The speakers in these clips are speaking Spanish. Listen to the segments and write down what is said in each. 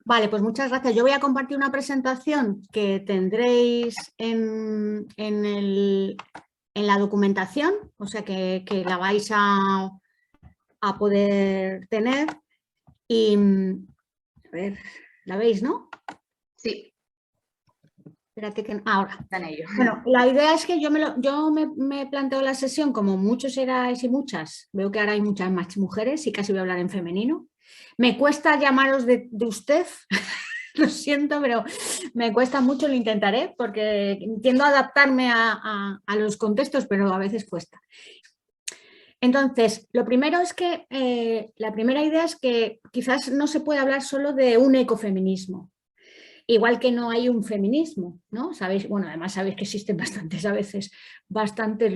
Vale, pues muchas gracias. Yo voy a compartir una presentación que tendréis en la documentación, o sea que la vais a poder tener. Y, a ver, ¿la veis, no? Sí, Espérate que ahora. está en ello. Bueno, la idea es que yo me planteo la sesión como muchos erais y muchas. Veo que ahora hay muchas más mujeres y casi voy a hablar en femenino. Me cuesta llamaros de usted, lo siento, pero me cuesta mucho, lo intentaré porque entiendo adaptarme a los contextos, pero a veces cuesta. Entonces, lo primero es que la primera idea es que quizás no se puede hablar solo de un ecofeminismo. Igual que no hay un feminismo, ¿no? Sabéis, bueno, además sabéis que existen bastantes, a veces, bastantes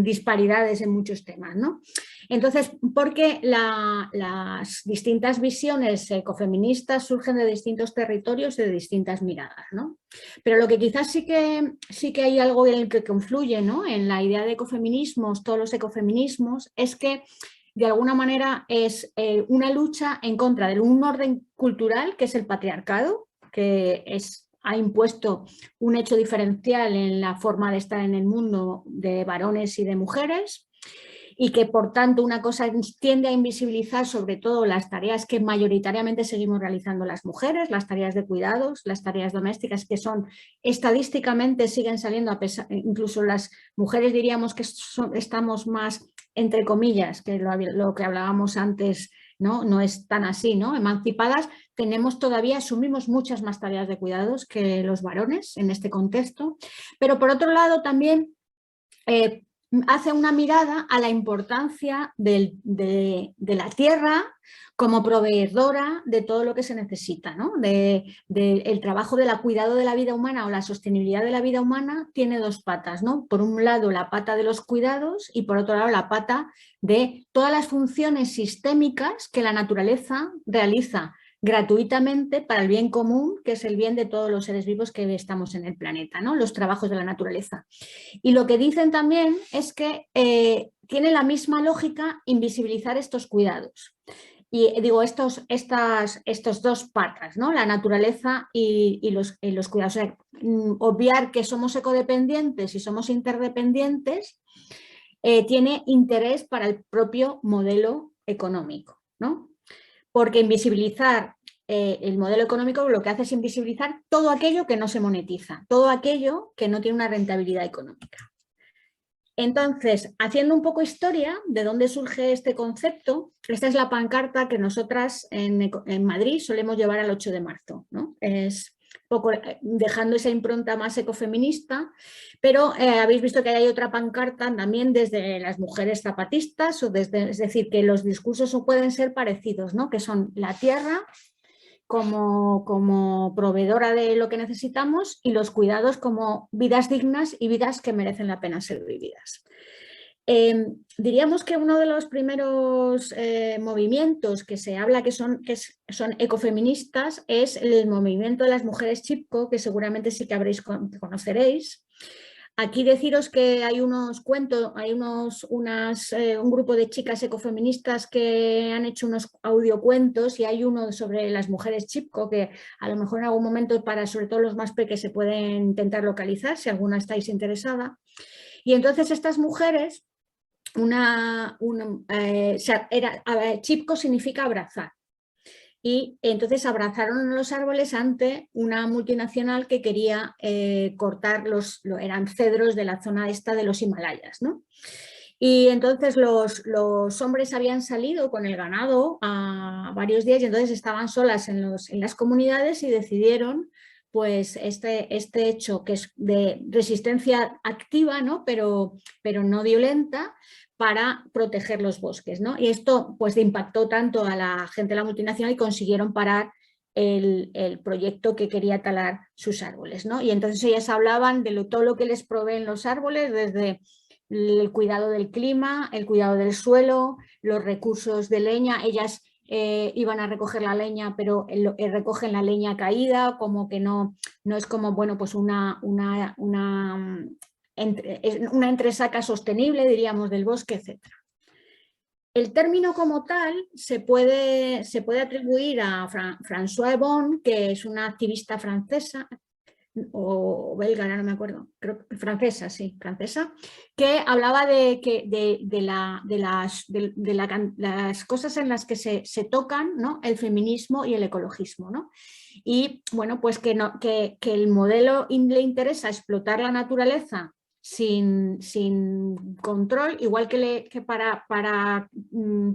disparidades en muchos temas, ¿no? Entonces, porque las distintas visiones ecofeministas surgen de distintos territorios y de distintas miradas, ¿no? Pero lo que quizás sí que hay algo en el que confluye, ¿no? En la idea de ecofeminismos, todos los ecofeminismos, es que de alguna manera es una lucha en contra de un orden cultural que es el patriarcado, que ha impuesto un hecho diferencial en la forma de estar en el mundo de varones y de mujeres, y que por tanto una cosa tiende a invisibilizar sobre todo las tareas que mayoritariamente seguimos realizando las mujeres, las tareas de cuidados, las tareas domésticas, que son estadísticamente siguen saliendo, a pesar, incluso las mujeres diríamos que estamos más, entre comillas, que lo que hablábamos antes, no es tan así, ¿no? Emancipadas, asumimos muchas más tareas de cuidados que los varones en este contexto, pero por otro lado también hace una mirada a la importancia de la tierra como proveedora de todo lo que se necesita, ¿no? El trabajo del cuidado de la vida humana o la sostenibilidad de la vida humana tiene dos patas, ¿no? Por un lado la pata de los cuidados y por otro lado la pata de todas las funciones sistémicas que la naturaleza realiza gratuitamente para el bien común, que es el bien de todos los seres vivos que estamos en el planeta, ¿no? Los trabajos de la naturaleza. Y lo que dicen también es que tiene la misma lógica invisibilizar estos cuidados. Y digo, estos dos patas, ¿no? La naturaleza y los cuidados. O sea, obviar que somos ecodependientes y somos interdependientes tiene interés para el propio modelo económico, ¿no? Porque invisibilizar el modelo económico lo que hace es invisibilizar todo aquello que no se monetiza, todo aquello que no tiene una rentabilidad económica. Entonces, haciendo un poco historia de dónde surge este concepto, esta es la pancarta que nosotras en Madrid solemos llevar al 8 de marzo, ¿no? Es poco dejando esa impronta más ecofeminista, pero habéis visto que hay otra pancarta también desde las mujeres zapatistas, es decir, que los discursos pueden ser parecidos, ¿no? Que son la tierra como proveedora de lo que necesitamos y los cuidados como vidas dignas y vidas que merecen la pena ser vividas. Diríamos que uno de los primeros movimientos que se habla que son ecofeministas es el movimiento de las mujeres Chipko, que seguramente sí que conoceréis. Aquí deciros que hay unos cuentos, hay un grupo de chicas ecofeministas que han hecho unos audiocuentos y hay uno sobre las mujeres Chipko que a lo mejor en algún momento para sobre todo los más pequeños se pueden intentar localizar si alguna estáis interesada. Y entonces estas mujeres, Chipko significa abrazar. Y entonces abrazaron los árboles ante una multinacional que quería cortar eran cedros de la zona esta de los Himalayas, ¿no? Y entonces los hombres habían salido con el ganado a varios días y entonces estaban solas en las comunidades y decidieron pues este hecho que es de resistencia activa, ¿no? pero no violenta, para proteger los bosques, ¿no? Y esto pues impactó tanto a la gente de la multinacional y consiguieron parar el proyecto que quería talar sus árboles, ¿no? Y entonces ellas hablaban de todo lo que les proveen los árboles, desde el cuidado del clima, el cuidado del suelo, los recursos de leña. Ellas iban a recoger la leña, pero recogen la leña caída, como que no es como, bueno, pues una entresaca sostenible, diríamos, del bosque, etc. El término como tal se puede atribuir a Françoise Bon, que es una activista francesa, o belga, ahora no me acuerdo, creo que francesa, sí, francesa, que hablaba las cosas en las que se tocan, ¿no?, el feminismo y el ecologismo, ¿no? Y bueno, pues que el modelo le interesa explotar la naturaleza sin control, igual que para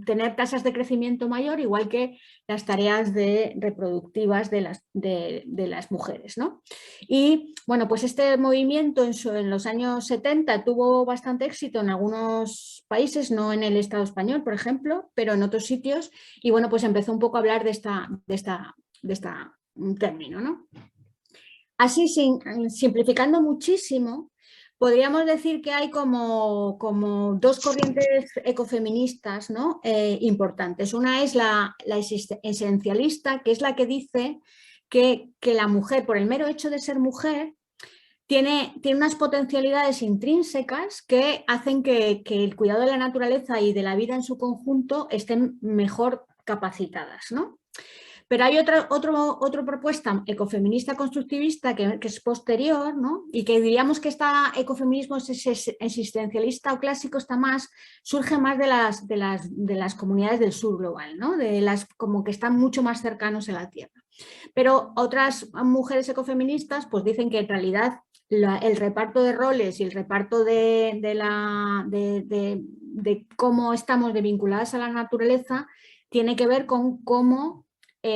tener tasas de crecimiento mayor, igual que las tareas reproductivas de las mujeres, ¿no? Y bueno, pues este movimiento en los años 70 tuvo bastante éxito en algunos países, no en el Estado español, por ejemplo, pero en otros sitios, y bueno, pues empezó un poco a hablar de esta término, ¿no? Así, simplificando muchísimo, podríamos decir que hay como dos corrientes ecofeministas, ¿no?, importantes. Una es la esencialista, que es la que dice que la mujer, por el mero hecho de ser mujer, tiene unas potencialidades intrínsecas que hacen que el cuidado de la naturaleza y de la vida en su conjunto estén mejor capacitadas, ¿no? Pero hay otra propuesta ecofeminista constructivista que es posterior, ¿no?, y que diríamos que este ecofeminismo existencialista o clásico surge más de las comunidades del sur global, ¿no?, como que están mucho más cercanos a la Tierra. Pero otras mujeres ecofeministas pues dicen que en realidad el reparto de roles y el reparto de cómo estamos vinculadas a la naturaleza tiene que ver con cómo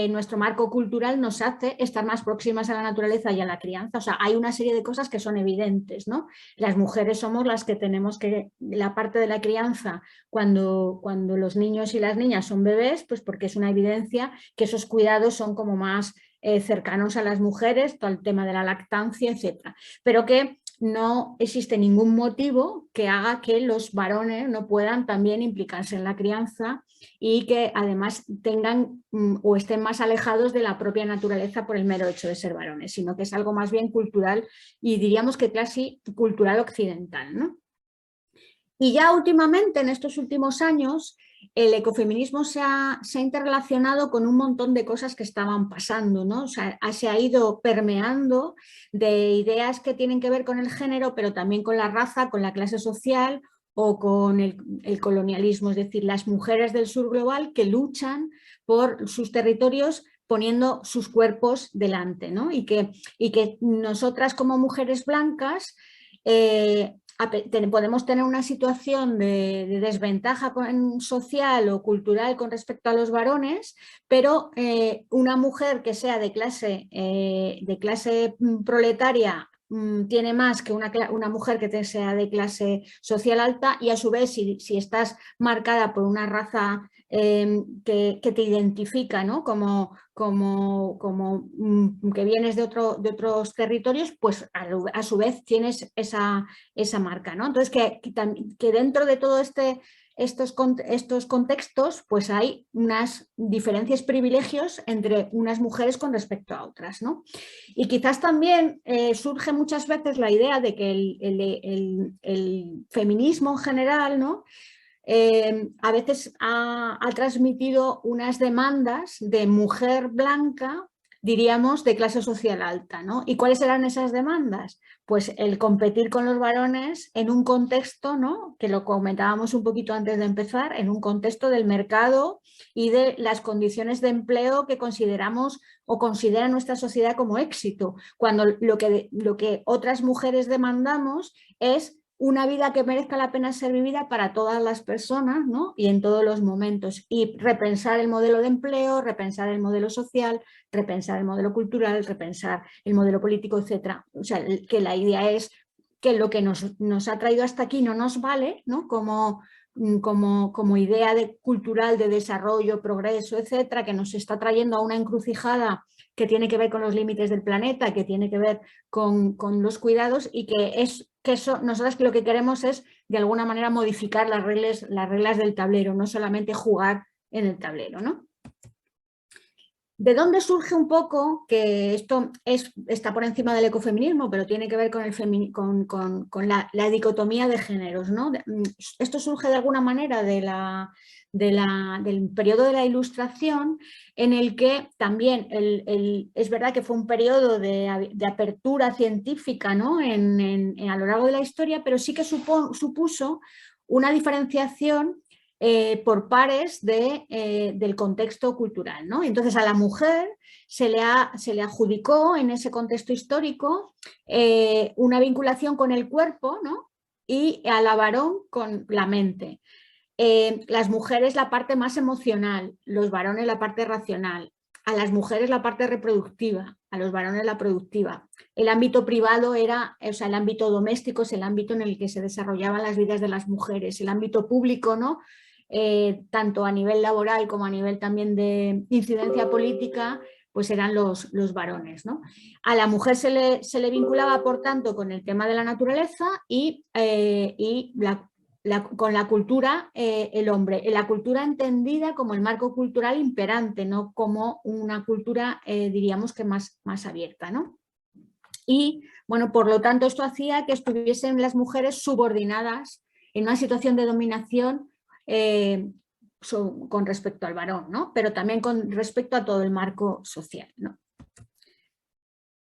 nuestro marco cultural nos hace estar más próximas a la naturaleza y a la crianza. O sea, hay una serie de cosas que son evidentes, ¿no? Las mujeres somos las que tenemos la parte de la crianza cuando los niños y las niñas son bebés, pues porque es una evidencia que esos cuidados son como más cercanos a las mujeres, todo el tema de la lactancia, etcétera. Pero que no existe ningún motivo que haga que los varones no puedan también implicarse en la crianza y que además tengan o estén más alejados de la propia naturaleza por el mero hecho de ser varones, sino que es algo más bien cultural y diríamos que casi cultural occidental, ¿no? Y ya últimamente, en estos últimos años, el ecofeminismo se ha interrelacionado con un montón de cosas que estaban pasando, ¿no? O sea, se ha ido permeando de ideas que tienen que ver con el género, pero también con la raza, con la clase social o con el colonialismo, es decir, las mujeres del sur global que luchan por sus territorios poniendo sus cuerpos delante, ¿no? Y que nosotras como mujeres blancas podemos tener una situación de desventaja social o cultural con respecto a los varones, pero una mujer que sea de clase proletaria tiene más que una mujer que sea de clase social alta, y a su vez si estás marcada por una raza que te identifica, ¿no?, como que vienes de otros territorios, pues a su vez tienes esa marca, ¿no? Entonces que dentro de todo estos contextos pues hay unas diferencias, privilegios entre unas mujeres con respecto a otras, ¿no? Y quizás también surge muchas veces la idea de que el feminismo en general, ¿no?, a veces ha transmitido unas demandas de mujer blanca, diríamos, de clase social alta, ¿no? ¿Y cuáles eran esas demandas? Pues el competir con los varones en un contexto, ¿no?, que lo comentábamos un poquito antes de empezar, en un contexto del mercado y de las condiciones de empleo que consideramos o considera nuestra sociedad como éxito, cuando lo que otras mujeres demandamos es una vida que merezca la pena ser vivida para todas las personas, ¿no?, y en todos los momentos, y repensar el modelo de empleo, repensar el modelo social, repensar el modelo cultural, repensar el modelo político, etcétera. O sea, que la idea es que lo que nos ha traído hasta aquí no nos vale, ¿no?, como idea cultural de desarrollo, progreso, etcétera, que nos está trayendo a una encrucijada que tiene que ver con los límites del planeta, que tiene que ver con los cuidados, y nosotras lo que queremos es de alguna manera modificar las reglas del tablero, no solamente jugar en el tablero, ¿no? ¿De dónde surge un poco que esto está por encima del ecofeminismo, pero tiene que ver con, con la dicotomía de géneros, ¿no? Esto surge de alguna manera del periodo de la Ilustración, en el que también es verdad que fue un periodo de apertura científica, ¿no? A lo largo de la historia, pero sí que supuso una diferenciación por pares del contexto cultural, ¿no? Entonces a la mujer se le adjudicó en ese contexto histórico una vinculación con el cuerpo, ¿no? Y a la varón con la mente. Las mujeres la parte más emocional, los varones la parte racional, a las mujeres la parte reproductiva, a los varones la productiva. El ámbito privado era, o sea, el ámbito doméstico es el ámbito en el que se desarrollaban las vidas de las mujeres, el ámbito público, ¿no? Tanto a nivel laboral como a nivel también de incidencia política, pues eran los varones, ¿no? A la mujer se le vinculaba, por tanto, con el tema de la naturaleza y con la cultura, el hombre. La cultura entendida como el marco cultural imperante, no como una cultura, diríamos que más abierta, ¿no? Y, bueno, por lo tanto, esto hacía que estuviesen las mujeres subordinadas en una situación de dominación con respecto al varón, ¿no? Pero también con respecto a todo el marco social, ¿no?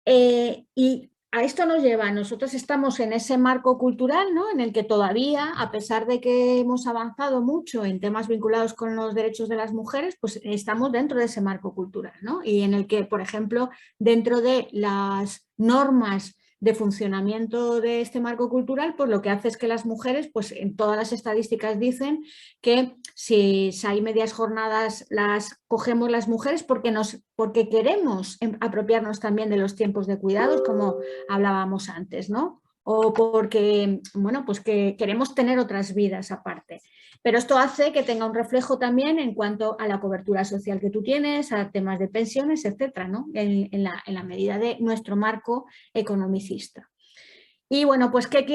Y a esto nos lleva, nosotros estamos en ese marco cultural, ¿no? En el que todavía, a pesar de que hemos avanzado mucho en temas vinculados con los derechos de las mujeres, pues estamos dentro de ese marco cultural, ¿no? Y en el que, por ejemplo, dentro de las normas de funcionamiento de este marco cultural, pues lo que hace es que las mujeres, pues en todas las estadísticas dicen que si hay medias jornadas las cogemos las mujeres porque queremos apropiarnos también de los tiempos de cuidados, como hablábamos antes, ¿no? O porque, bueno, pues que queremos tener otras vidas aparte. Pero esto hace que tenga un reflejo también en cuanto a la cobertura social que tú tienes, a temas de pensiones, etcétera, ¿no? En la medida de nuestro marco economicista. Y bueno, pues ¿qué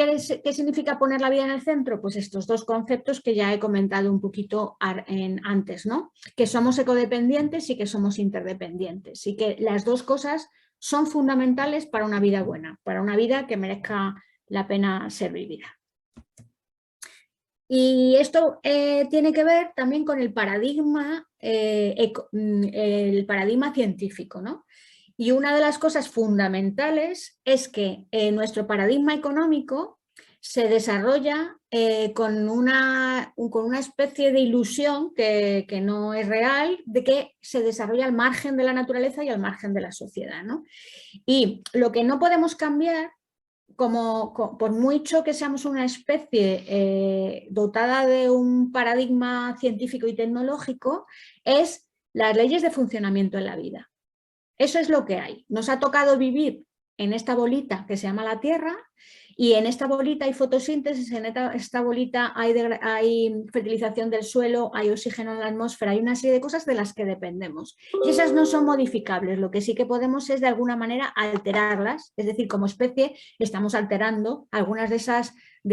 significa poner la vida en el centro? Pues estos dos conceptos que ya he comentado un poquito antes, ¿no? Que somos ecodependientes y que somos interdependientes. Y que las dos cosas son fundamentales para una vida buena, para una vida que merezca la pena ser vivida. Y esto tiene que ver también con el paradigma científico, ¿no? Y una de las cosas fundamentales es que nuestro paradigma económico se desarrolla con una especie de ilusión que no es real, de que se desarrolla al margen de la naturaleza y al margen de la sociedad, ¿no? Y lo que no podemos cambiar, por mucho que seamos una especie dotada de un paradigma científico y tecnológico, es las leyes de funcionamiento en la vida. Eso es lo que hay. Nos ha tocado vivir en esta bolita que se llama la Tierra, y en esta bolita hay fotosíntesis, en esta bolita hay fertilización del suelo, hay oxígeno en la atmósfera, hay una serie de cosas de las que dependemos. Y esas no son modificables, lo que sí que podemos es de alguna manera alterarlas, es decir, como especie estamos alterando algunas de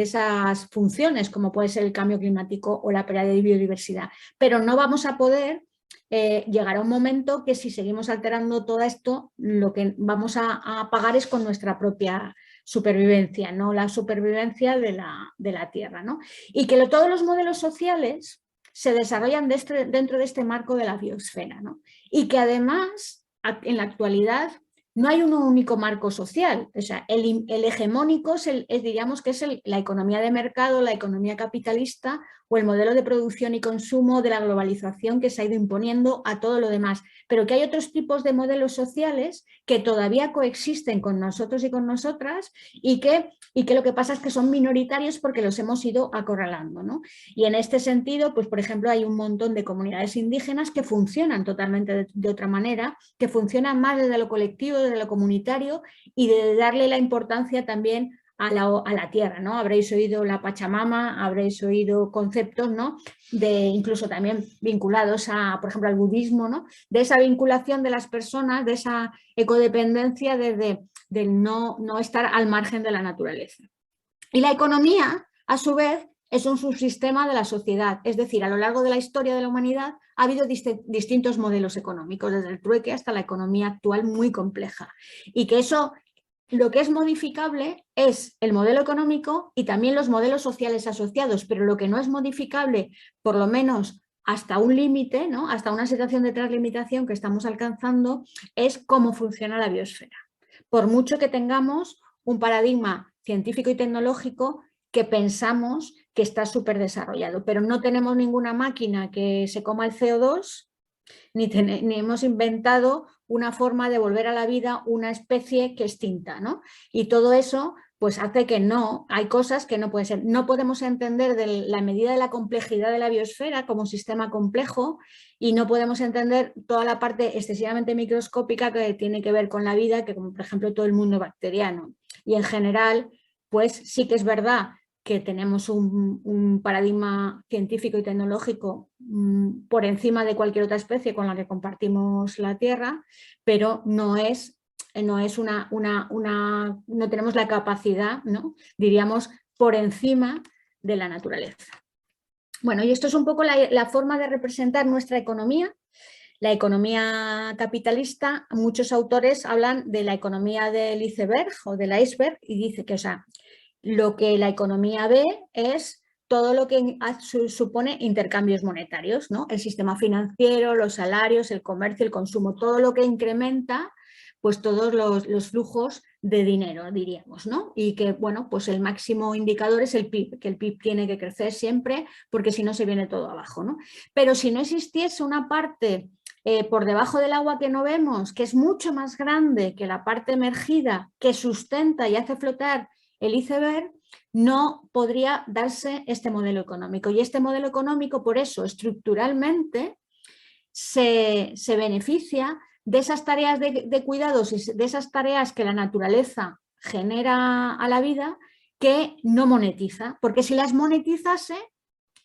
esas funciones, como puede ser el cambio climático o la pérdida de biodiversidad, pero no vamos a poder llegará un momento que si seguimos alterando todo esto, lo que vamos a pagar es con nuestra propia supervivencia, no la supervivencia de la Tierra, ¿no? Y que todos los modelos sociales se desarrollan dentro de este marco de la biosfera, ¿no? Y que además, en la actualidad, no hay un único marco social, o sea, el hegemónico diríamos que es la economía de mercado, la economía capitalista o el modelo de producción y consumo de la globalización que se ha ido imponiendo a todo lo demás, pero que hay otros tipos de modelos sociales que todavía coexisten con nosotros y con nosotras y que lo que pasa es que son minoritarios porque los hemos ido acorralando, ¿no? Y en este sentido, pues por ejemplo, hay un montón de comunidades indígenas que funcionan totalmente de otra manera, que funcionan más desde lo colectivo, desde lo comunitario y de darle la importancia también a la tierra, ¿no? Habréis oído la Pachamama, habréis oído conceptos, ¿no? Incluso también vinculados por ejemplo, al budismo, ¿no? De esa vinculación de las personas, de esa ecodependencia del no estar al margen de la naturaleza. Y la economía, a su vez, es un subsistema de la sociedad. Es decir, a lo largo de la historia de la humanidad ha habido distintos modelos económicos, desde el trueque hasta la economía actual muy compleja. Y que eso, lo que es modificable es el modelo económico y también los modelos sociales asociados, pero lo que no es modificable, por lo menos hasta un límite, ¿no? Hasta una situación de translimitación que estamos alcanzando, es cómo funciona la biosfera. Por mucho que tengamos un paradigma científico y tecnológico que pensamos que está súper desarrollado, pero no tenemos ninguna máquina que se coma el CO2, ni hemos inventado una forma de volver a la vida una especie que extinta, ¿no? Y todo eso pues hace que no, hay cosas que no pueden ser. No podemos entender la medida de la complejidad de la biosfera como un sistema complejo y no podemos entender toda la parte excesivamente microscópica que tiene que ver con la vida, que como por ejemplo todo el mundo bacteriano. Y en general, pues sí que es verdad que tenemos un paradigma científico y tecnológico por encima de cualquier otra especie con la que compartimos la Tierra, pero no tenemos la capacidad, ¿no? Diríamos, por encima de la naturaleza. Bueno, y esto es un poco la forma de representar nuestra economía. La economía capitalista, muchos autores hablan de la economía del iceberg o del iceberg y dice que, o sea, lo que la economía ve es todo lo que supone intercambios monetarios, ¿no? El sistema financiero, los salarios, el comercio, el consumo, todo lo que incrementa pues todos los flujos de dinero, diríamos, ¿no? Y que, bueno, pues el máximo indicador es el PIB, que el PIB tiene que crecer siempre porque si no se viene todo abajo, ¿no? Pero si no existiese una parte por debajo del agua que no vemos, que es mucho más grande que la parte emergida, que sustenta y hace flotar el iceberg, no podría darse este modelo económico. Y este modelo económico, por eso, estructuralmente, se beneficia de esas tareas de cuidados y de esas tareas que la naturaleza genera a la vida que no monetiza. Porque si las monetizase,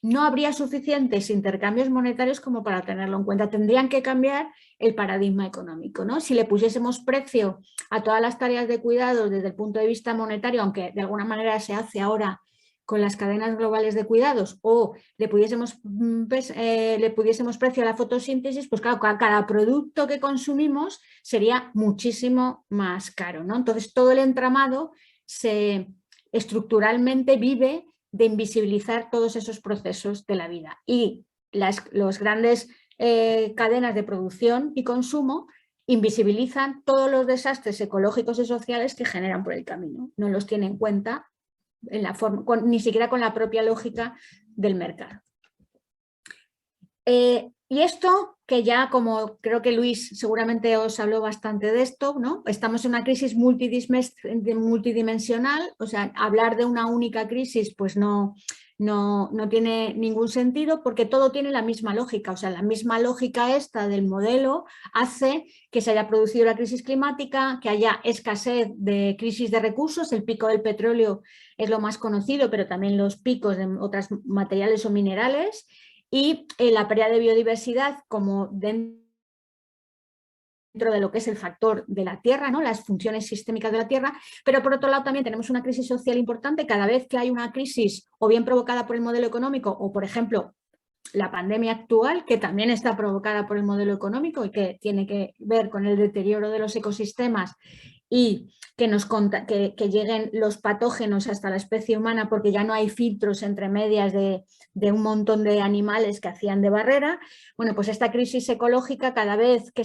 no habría suficientes intercambios monetarios como para tenerlo en cuenta. Tendrían que cambiar el paradigma económico, ¿no? Si le pusiésemos precio a todas las tareas de cuidados desde el punto de vista monetario, aunque de alguna manera se hace ahora con las cadenas globales de cuidados, o le pudiésemos precio a la fotosíntesis, pues claro, cada producto que consumimos sería muchísimo más caro, ¿no? Entonces todo el entramado estructuralmente vive de invisibilizar todos esos procesos de la vida. Y las grandes cadenas de producción y consumo invisibilizan todos los desastres ecológicos y sociales que generan por el camino. No los tienen en cuenta en la forma, ni siquiera con la propia lógica del mercado. Y esto, que ya como creo que Luis seguramente os habló bastante de esto, ¿no? Estamos en una crisis multidimensional, o sea, hablar de una única crisis pues no tiene ningún sentido porque todo tiene la misma lógica, o sea, la misma lógica esta del modelo hace que se haya producido la crisis climática, que haya escasez de crisis de recursos, el pico del petróleo es lo más conocido, pero también los picos de otros materiales o minerales, y la pérdida de biodiversidad como dentro de lo que es el factor de la tierra, ¿no? Las funciones sistémicas de la tierra, pero por otro lado también tenemos una crisis social importante. Cada vez que hay una crisis o bien provocada por el modelo económico o, por ejemplo, la pandemia actual, que también está provocada por el modelo económico y que tiene que ver con el deterioro de los ecosistemas y que lleguen los patógenos hasta la especie humana porque ya no hay filtros entre medias de un montón de animales que hacían de barrera. Bueno, pues esta crisis ecológica, cada vez que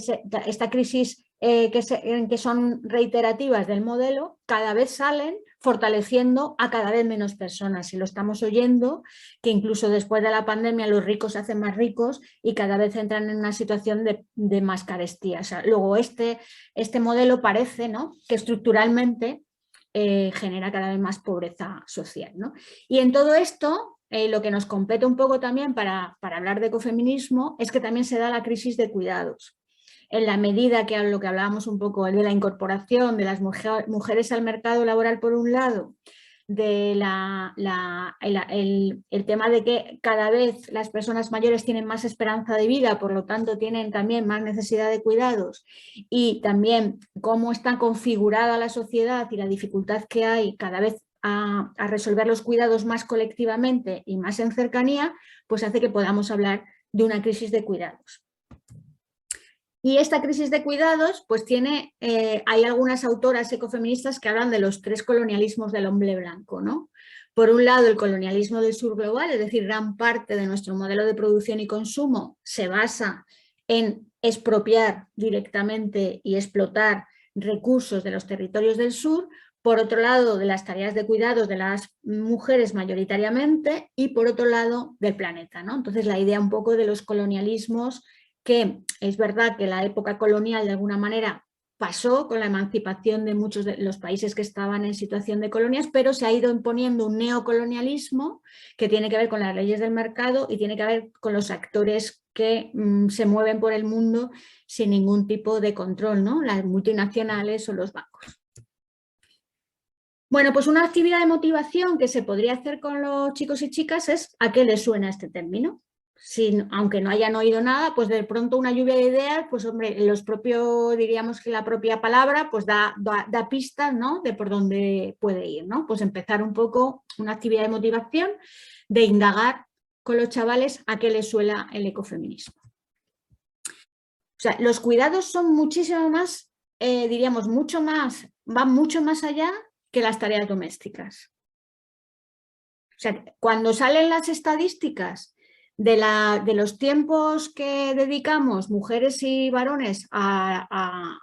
esta crisis que son reiterativas del modelo, cada vez salen fortaleciendo a cada vez menos personas. Y lo estamos oyendo, que incluso después de la pandemia los ricos se hacen más ricos y cada vez entran en una situación de más carestía. O sea, luego este modelo parece, ¿no?, que estructuralmente genera cada vez más pobreza social, ¿no? Y en todo esto, lo que nos compete un poco también para hablar de ecofeminismo es que también se da la crisis de cuidados. En la medida que lo que hablábamos un poco de la incorporación de las mujeres al mercado laboral por un lado, de el tema de que cada vez las personas mayores tienen más esperanza de vida, por lo tanto tienen también más necesidad de cuidados, y también cómo está configurada la sociedad y la dificultad que hay cada vez a resolver los cuidados más colectivamente y más en cercanía, pues hace que podamos hablar de una crisis de cuidados. Y esta crisis de cuidados, pues hay algunas autoras ecofeministas que hablan de los 3 colonialismos del hombre blanco, ¿no? Por un lado, el colonialismo del sur global, es decir, gran parte de nuestro modelo de producción y consumo se basa en expropiar directamente y explotar recursos de los territorios del sur. Por otro lado, de las tareas de cuidados de las mujeres mayoritariamente, y por otro lado, del planeta, ¿no? Entonces, la idea un poco de los colonialismos, que es verdad que la época colonial de alguna manera pasó con la emancipación de muchos de los países que estaban en situación de colonias, pero se ha ido imponiendo un neocolonialismo que tiene que ver con las leyes del mercado y tiene que ver con los actores que se mueven por el mundo sin ningún tipo de control, ¿no? Las multinacionales o los bancos. Bueno, pues una actividad de motivación que se podría hacer con los chicos y chicas es ¿a qué les suena este término? Aunque no hayan oído nada, pues de pronto una lluvia de ideas, pues hombre, diríamos que la propia palabra pues da pistas, ¿no? De por dónde puede ir, ¿no? Pues empezar un poco una actividad de motivación, de indagar con los chavales a qué les suena el ecofeminismo. O sea, los cuidados son muchísimo más, diríamos, van mucho más allá que las tareas domésticas. O sea, cuando salen las estadísticas de los tiempos que dedicamos mujeres y varones a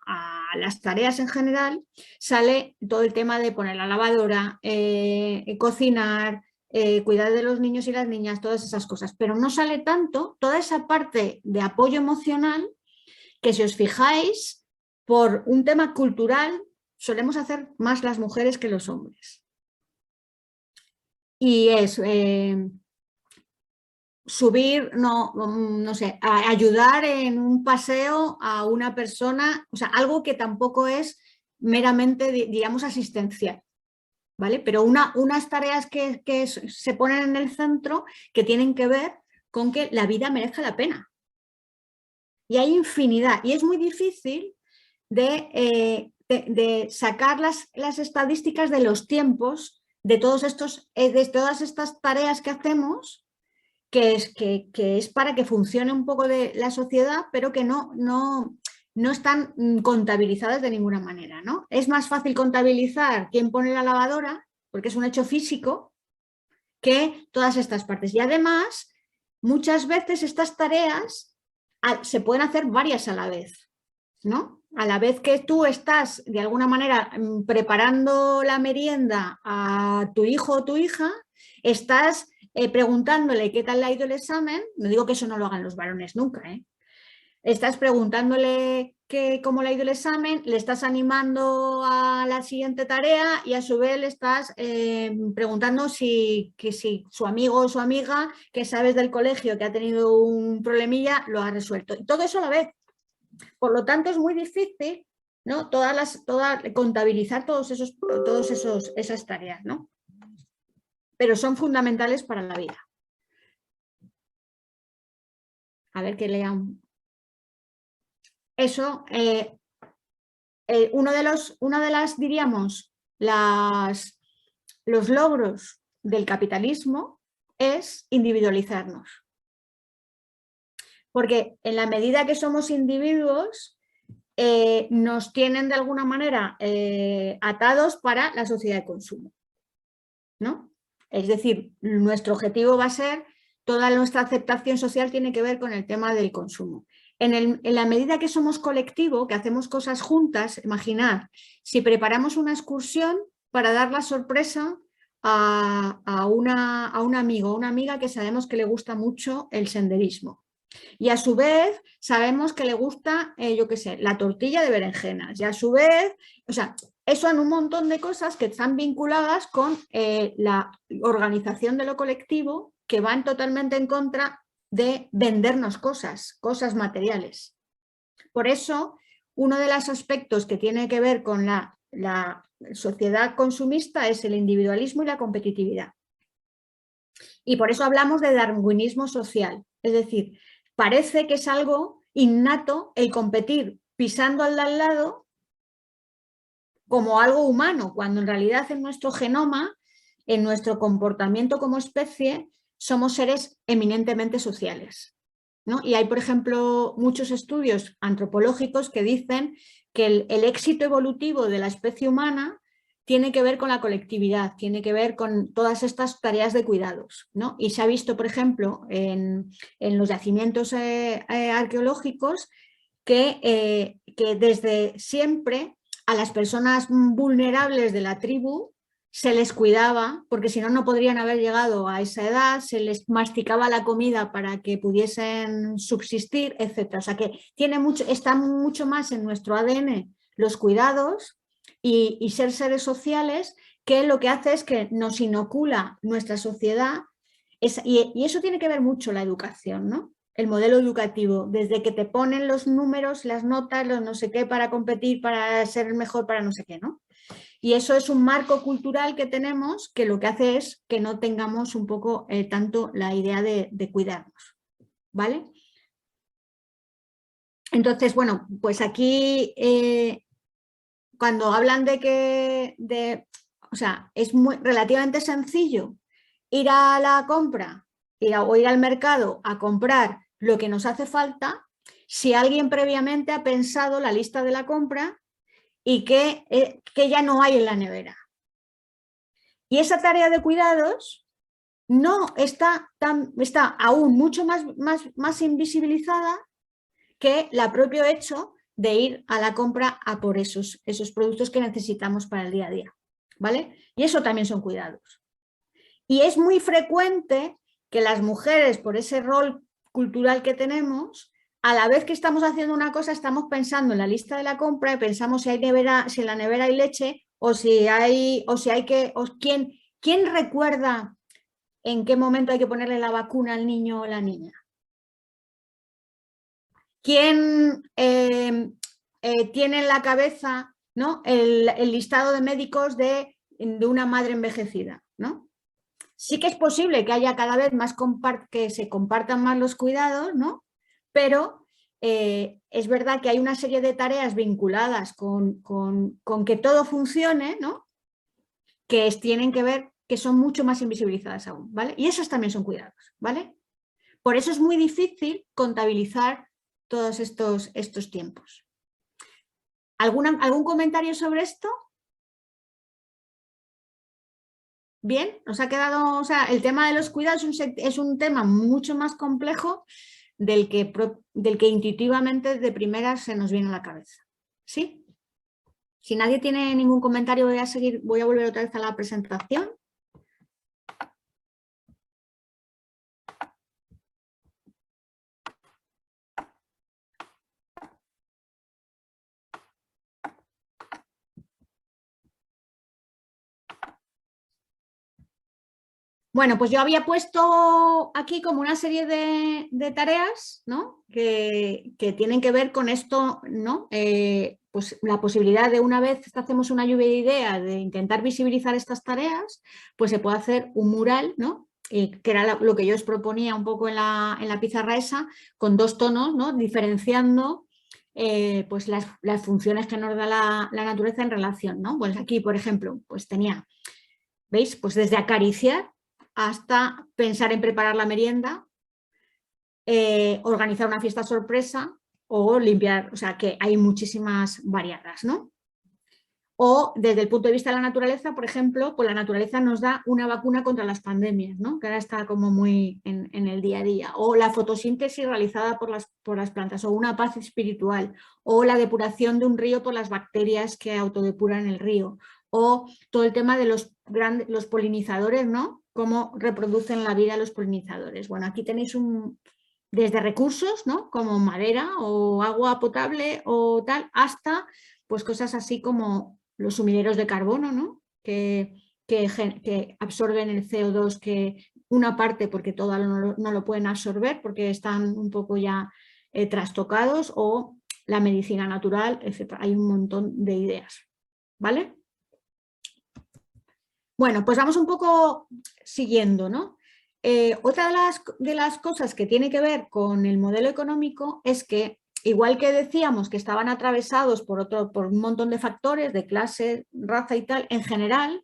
las tareas en general, sale todo el tema de poner la lavadora, cocinar, cuidar de los niños y las niñas, todas esas cosas. Pero no sale tanto toda esa parte de apoyo emocional que, si os fijáis, por un tema cultural solemos hacer más las mujeres que los hombres. Y es subir, no sé, ayudar en un paseo a una persona, o sea, algo que tampoco es meramente, digamos, asistencial, ¿vale? Pero unas tareas que se ponen en el centro que tienen que ver con que la vida merezca la pena. Y hay infinidad, y es muy difícil de sacar las estadísticas de los tiempos de todas estas tareas que hacemos, que es para que funcione un poco de la sociedad, pero que no están contabilizadas de ninguna manera, ¿no? Es más fácil contabilizar quién pone la lavadora, porque es un hecho físico, que todas estas partes. Y además, muchas veces estas tareas se pueden hacer varias a la vez, ¿no? A la vez que tú estás, de alguna manera, preparando la merienda a tu hijo o tu hija, estás preguntándole qué tal le ha ido el examen. No digo que eso no lo hagan los varones nunca, ¿eh? Estás preguntándole cómo le ha ido el examen, le estás animando a la siguiente tarea y a su vez le estás preguntando si su amigo o su amiga que sabes del colegio que ha tenido un problemilla lo ha resuelto. Y todo eso a la vez. Por lo tanto, es muy difícil, ¿no? Contabilizar esas tareas, ¿no? Pero son fundamentales para la vida. A ver que lean. Eso, diríamos, los logros del capitalismo es individualizarnos. Porque en la medida que somos individuos, nos tienen de alguna manera atados para la sociedad de consumo, ¿no? Es decir, nuestro objetivo va a ser, toda nuestra aceptación social tiene que ver con el tema del consumo. En la medida que somos colectivo, que hacemos cosas juntas, imaginad, si preparamos una excursión para dar la sorpresa a un amigo o una amiga que sabemos que le gusta mucho el senderismo. Y a su vez sabemos que le gusta, yo qué sé, la tortilla de berenjenas. Y a su vez, o sea, eso son un montón de cosas que están vinculadas con la organización de lo colectivo, que van totalmente en contra de vendernos cosas materiales. Por eso, uno de los aspectos que tiene que ver con la sociedad consumista es el individualismo y la competitividad. Y por eso hablamos de darwinismo social, es decir, parece que es algo innato el competir pisando al de al lado como algo humano, cuando en realidad en nuestro genoma en nuestro comportamiento como especie somos seres eminentemente sociales, ¿no? Y hay, por ejemplo, muchos estudios antropológicos que dicen que el éxito evolutivo de la especie humana tiene que ver con la colectividad, tiene que ver con todas estas tareas de cuidados, ¿no? Y se ha visto, por ejemplo, en los yacimientos arqueológicos que desde siempre a las personas vulnerables de la tribu se les cuidaba, porque si no, no podrían haber llegado a esa edad, se les masticaba la comida para que pudiesen subsistir, etc. O sea que está mucho más en nuestro ADN los cuidados y ser seres sociales, que lo que hace es que nos inocula nuestra sociedad, y eso tiene que ver mucho la educación, ¿no? El modelo educativo, desde que te ponen los números, las notas, los no sé qué para competir, para ser mejor, para no sé qué, ¿no? Y eso es un marco cultural que tenemos que lo que hace es que no tengamos un poco tanto la idea de cuidarnos, ¿vale? Entonces, bueno, pues aquí cuando hablan de que, o sea, es relativamente sencillo ir a la compra o ir al mercado a comprar lo que nos hace falta si alguien previamente ha pensado la lista de la compra y que ya no hay en la nevera. Y esa tarea de cuidados no está aún mucho más invisibilizada que el propio hecho de ir a la compra a por esos productos que necesitamos para el día a día, ¿vale? Y eso también son cuidados. Y es muy frecuente que las mujeres, por ese rol cultural que tenemos, a la vez que estamos haciendo una cosa, estamos pensando en la lista de la compra y pensamos si en la nevera hay leche o si hay que, ¿quién recuerda en qué momento hay que ponerle la vacuna al niño o la niña? ¿Quién tiene en la cabeza, ¿no?, el listado de médicos de una madre envejecida, ¿no? Sí que es posible que haya cada vez más que se compartan más los cuidados, ¿no? Pero es verdad que hay una serie de tareas vinculadas con que todo funcione, ¿no?, que tienen que ver, que son mucho más invisibilizadas aún, ¿vale? Y esos también son cuidados, ¿vale? Por eso es muy difícil contabilizar todos estos tiempos. ¿Algún comentario sobre esto? Bien, nos ha quedado, o sea, el tema de los cuidados es un tema mucho más complejo del que intuitivamente de primera se nos viene a la cabeza. ¿Sí? Si nadie tiene ningún comentario, voy a volver otra vez a la presentación. Bueno, pues yo había puesto aquí como una serie de tareas, ¿no?, que tienen que ver con esto, ¿no? Pues la posibilidad de, una vez que hacemos una lluvia de ideas, de intentar visibilizar estas tareas, pues se puede hacer un mural, ¿no?, que era lo que yo os proponía un poco en la pizarra esa, con dos tonos, ¿no?, diferenciando pues las funciones que nos da la naturaleza en relación, ¿no? Pues aquí, por ejemplo, pues tenía, ¿veis?, pues desde acariciar hasta pensar en preparar la merienda, organizar una fiesta sorpresa o limpiar, o sea que hay muchísimas variadas, ¿no? O desde el punto de vista de la naturaleza, por ejemplo, pues la naturaleza nos da una vacuna contra las pandemias, ¿no?, que ahora está como muy en el día a día, o la fotosíntesis realizada por las plantas, o una paz espiritual, o la depuración de un río por las bacterias que autodepuran el río, o todo el tema de los polinizadores, ¿no?, cómo reproducen la vida los polinizadores. Bueno, aquí tenéis desde recursos, ¿no?, como madera o agua potable o tal, hasta pues cosas así como los sumideros de carbono, ¿no?, que absorben el CO2, que una parte porque todo no lo pueden absorber porque están un poco ya trastocados, o la medicina natural, etc. Hay un montón de ideas, ¿vale? Bueno, pues vamos un poco siguiendo, ¿no? Otra de las cosas que tiene que ver con el modelo económico es que, igual que decíamos que estaban atravesados por un montón de factores de clase, raza y tal, en general,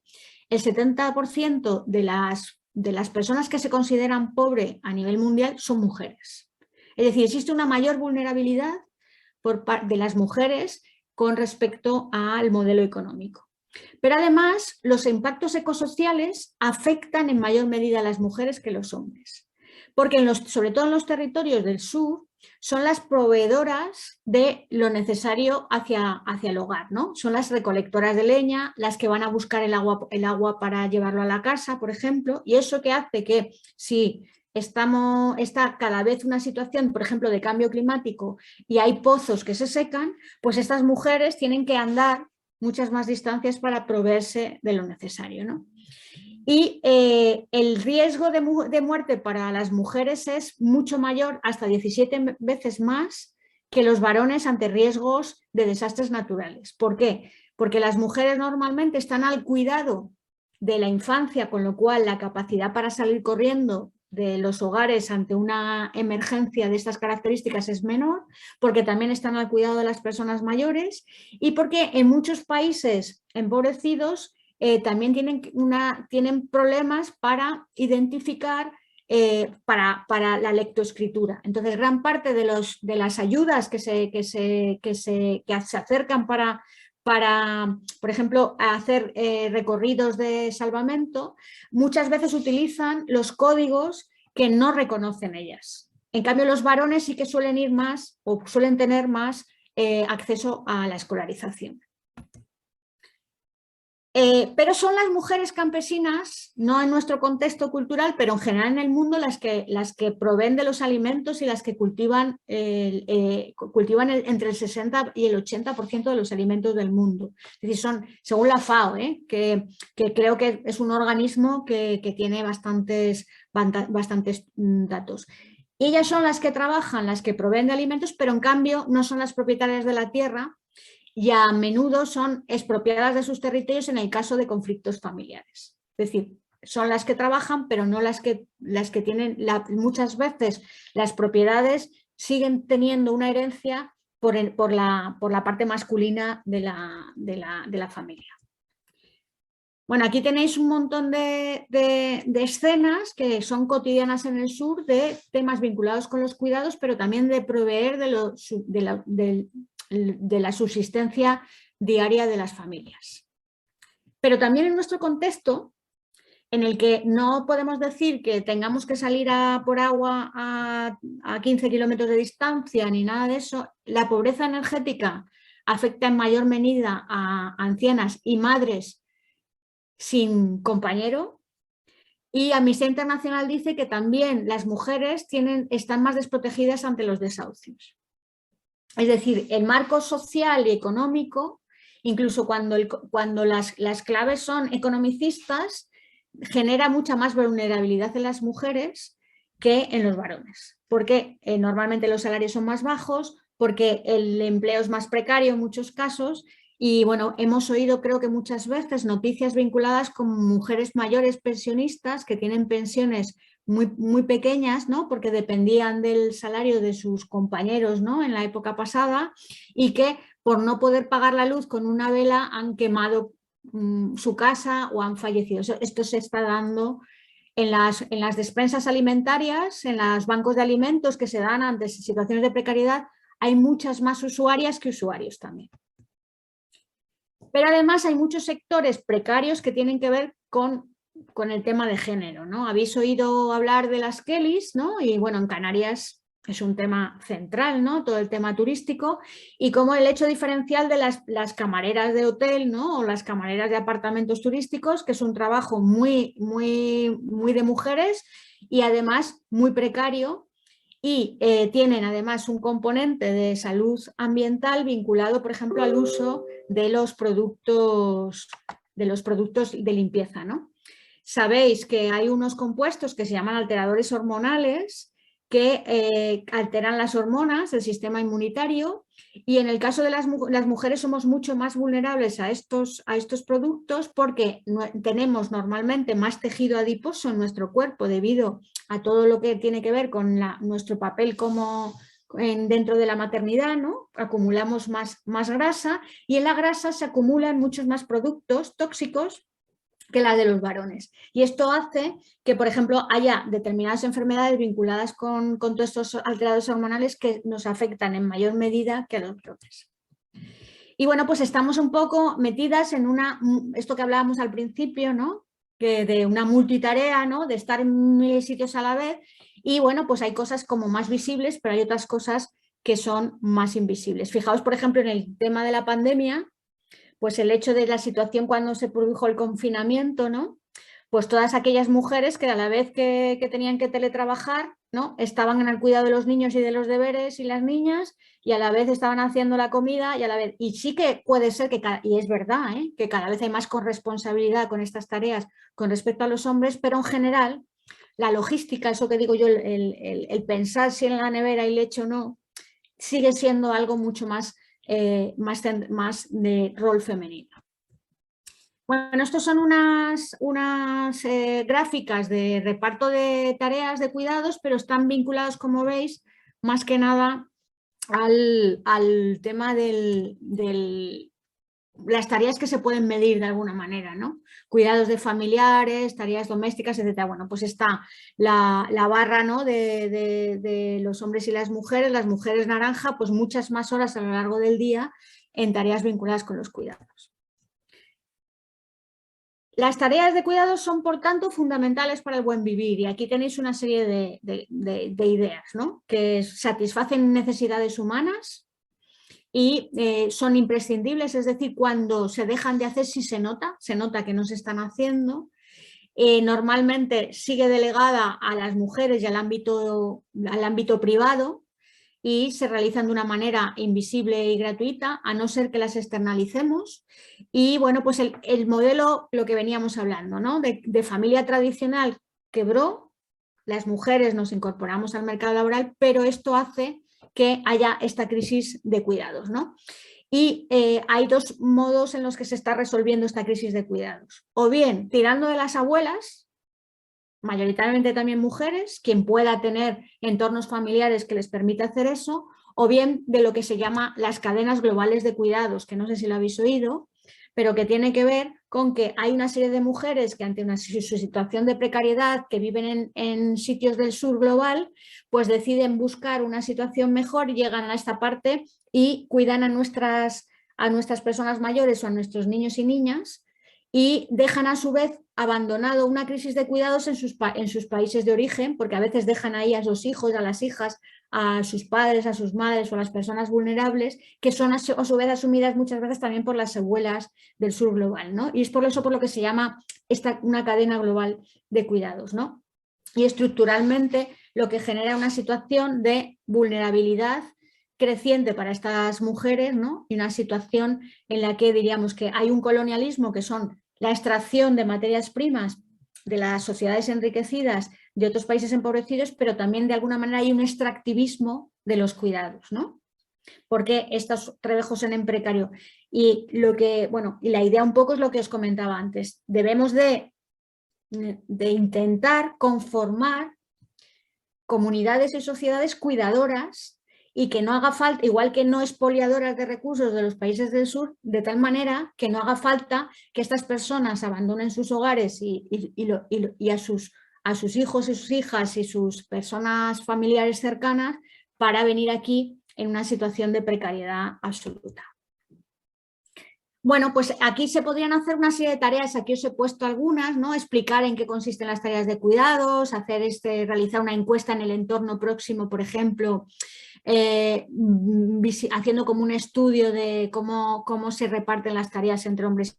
el 70% de las personas que se consideran pobres a nivel mundial son mujeres. Es decir, existe una mayor vulnerabilidad de las mujeres con respecto al modelo económico. Pero además, los impactos ecosociales afectan en mayor medida a las mujeres que los hombres. Porque sobre todo en los territorios del sur, son las proveedoras de lo necesario hacia el hogar, ¿no? Son las recolectoras de leña, las que van a buscar el agua para llevarlo a la casa, por ejemplo, y eso que hace que si está cada vez una situación, por ejemplo, de cambio climático y hay pozos que se secan, pues estas mujeres tienen que andar muchas más distancias para proveerse de lo necesario, ¿no? Y el riesgo de muerte para las mujeres es mucho mayor, hasta 17 veces más que los varones ante riesgos de desastres naturales. ¿Por qué? Porque las mujeres normalmente están al cuidado de la infancia, con lo cual la capacidad para salir corriendo de los hogares ante una emergencia de estas características es menor, porque también están al cuidado de las personas mayores y porque en muchos países empobrecidos también tienen problemas para identificar para la lectoescritura. Entonces, gran parte de las ayudas que se acercan para, por ejemplo, hacer recorridos de salvamento, muchas veces utilizan los códigos que no reconocen ellas. En cambio, los varones sí que suelen ir más o suelen tener más acceso a la escolarización. Pero son las mujeres campesinas, no en nuestro contexto cultural, pero en general en el mundo, las que proveen de los alimentos y las que cultivan entre el 60 y el 80% de los alimentos del mundo. Es decir, son, según la FAO, que creo que es un organismo que tiene bastantes datos. Ellas son las que trabajan, las que proveen de alimentos, pero en cambio no son las propietarias de la tierra, y a menudo son expropiadas de sus territorios en el caso de conflictos familiares. Es decir, son las que trabajan, pero no las que tienen, muchas veces las propiedades siguen teniendo una herencia por la parte masculina de la familia. Bueno, aquí tenéis un montón de escenas que son cotidianas en el sur de temas vinculados con los cuidados, pero también de proveer de la subsistencia diaria de las familias. Pero también en nuestro contexto, en el que no podemos decir que tengamos que salir por agua a 15 kilómetros de distancia ni nada de eso, la pobreza energética afecta en mayor medida a ancianas y madres sin compañero, y Amnistía Internacional dice que también las mujeres están más desprotegidas ante los desahucios. Es decir, el marco social y económico, incluso cuando las claves son economicistas, genera mucha más vulnerabilidad en las mujeres que en los varones, porque normalmente los salarios son más bajos, porque el empleo es más precario en muchos casos. Y bueno, hemos oído, creo que muchas veces, noticias vinculadas con mujeres mayores pensionistas que tienen pensiones muy, muy pequeñas, ¿no? Porque dependían del salario de sus compañeros, ¿no? En la época pasada, y que por no poder pagar la luz con una vela han quemado su casa o han fallecido. Esto se está dando en las despensas alimentarias, en los bancos de alimentos que se dan ante situaciones de precariedad. Hay muchas más usuarias que usuarios también. Pero además hay muchos sectores precarios que tienen que ver con el tema de género, ¿no? Habéis oído hablar de las Kellys, ¿no? Y bueno, en Canarias es un tema central, ¿no? Todo el tema turístico, y como el hecho diferencial de las camareras de hotel, ¿no? O las camareras de apartamentos turísticos, que es un trabajo muy, muy, muy de mujeres y además muy precario. Y tienen además un componente de salud ambiental vinculado, por ejemplo, al uso de los productos de limpieza, ¿no? Sabéis que hay unos compuestos que se llaman alteradores hormonales que alteran las hormonas del sistema inmunitario, y en el caso de las mujeres somos mucho más vulnerables a estos productos porque tenemos normalmente más tejido adiposo en nuestro cuerpo debido a todo lo que tiene que ver con nuestro papel dentro de la maternidad, ¿no? Acumulamos más grasa, y en la grasa se acumulan muchos más productos tóxicos que la de los varones. Y esto hace que, por ejemplo, haya determinadas enfermedades vinculadas con todos estos alterados hormonales que nos afectan en mayor medida que a los varones. Y bueno, pues estamos un poco metidas en esto que hablábamos al principio, ¿no? Que de una multitarea, ¿no? De estar en mil sitios a la vez. Y bueno, pues hay cosas como más visibles, pero hay otras cosas que son más invisibles. Fijaos, por ejemplo, en el tema de la pandemia, pues el hecho de la situación cuando se produjo el confinamiento, ¿no? Pues todas aquellas mujeres que a la vez que tenían que teletrabajar, ¿no? Estaban en el cuidado de los niños y de los deberes y las niñas, y a la vez estaban haciendo la comida y a la vez... Y sí que puede ser que, y es verdad, ¿eh? Que cada vez hay más corresponsabilidad con estas tareas con respecto a los hombres, pero en general la logística, eso que digo yo, el pensar si en la nevera hay leche o no, sigue siendo algo mucho más de rol femenino. Bueno, estos son unas gráficas de reparto de tareas de cuidados, pero están vinculados, como veis, más que nada al tema las tareas que se pueden medir de alguna manera, ¿no? Cuidados de familiares, tareas domésticas, etc. Bueno, pues está la barra, ¿no? de los hombres y las mujeres naranja, pues muchas más horas a lo largo del día en tareas vinculadas con los cuidados. Las tareas de cuidados son, por tanto, fundamentales para el buen vivir, y aquí tenéis una serie de ideas, ¿no? Que satisfacen necesidades humanas y son imprescindibles, es decir, cuando se dejan de hacer sí se nota que no se están haciendo. Normalmente sigue delegada a las mujeres y al ámbito privado, y se realizan de una manera invisible y gratuita, a no ser que las externalicemos. Y bueno, pues el modelo, lo que veníamos hablando, ¿no? de familia tradicional quebró, las mujeres nos incorporamos al mercado laboral, pero esto hace que haya esta crisis de cuidados, ¿no? Y hay dos modos en los que se está resolviendo esta crisis de cuidados. O bien tirando de las abuelas, mayoritariamente también mujeres, quien pueda tener entornos familiares que les permita hacer eso, o bien de lo que se llama las cadenas globales de cuidados, que no sé si lo habéis oído, pero que tiene que ver con que hay una serie de mujeres que ante su situación de precariedad, que viven en sitios del sur global, pues deciden buscar una situación mejor y llegan a esta parte y cuidan a nuestras personas mayores o a nuestros niños y niñas, y dejan a su vez abandonado una crisis de cuidados en sus países de origen, porque a veces dejan ahí a los hijos, a las hijas, a sus padres, a sus madres o a las personas vulnerables, que son a su vez asumidas muchas veces también por las abuelas del sur global, ¿no? Y es por eso por lo que se llama una cadena global de cuidados, ¿no? Y estructuralmente lo que genera una situación de vulnerabilidad creciente para estas mujeres, ¿no? Y una situación en la que diríamos que hay un colonialismo, que son la extracción de materias primas de las sociedades enriquecidas de otros países empobrecidos, pero también de alguna manera hay un extractivismo de los cuidados, ¿no? Porque estos trabajos son en precario. Y y la idea un poco es lo que os comentaba antes. Debemos de intentar conformar comunidades y sociedades cuidadoras, y que no haga falta, igual que no expoliadoras de recursos de los países del sur, de tal manera que no haga falta que estas personas abandonen sus hogares y a sus hijos y sus hijas y sus personas familiares cercanas para venir aquí en una situación de precariedad absoluta. Bueno, pues aquí se podrían hacer una serie de tareas, aquí os he puesto algunas, ¿no? Explicar en qué consisten las tareas de cuidados, realizar una encuesta en el entorno próximo, por ejemplo, haciendo como un estudio de cómo se reparten las tareas entre hombres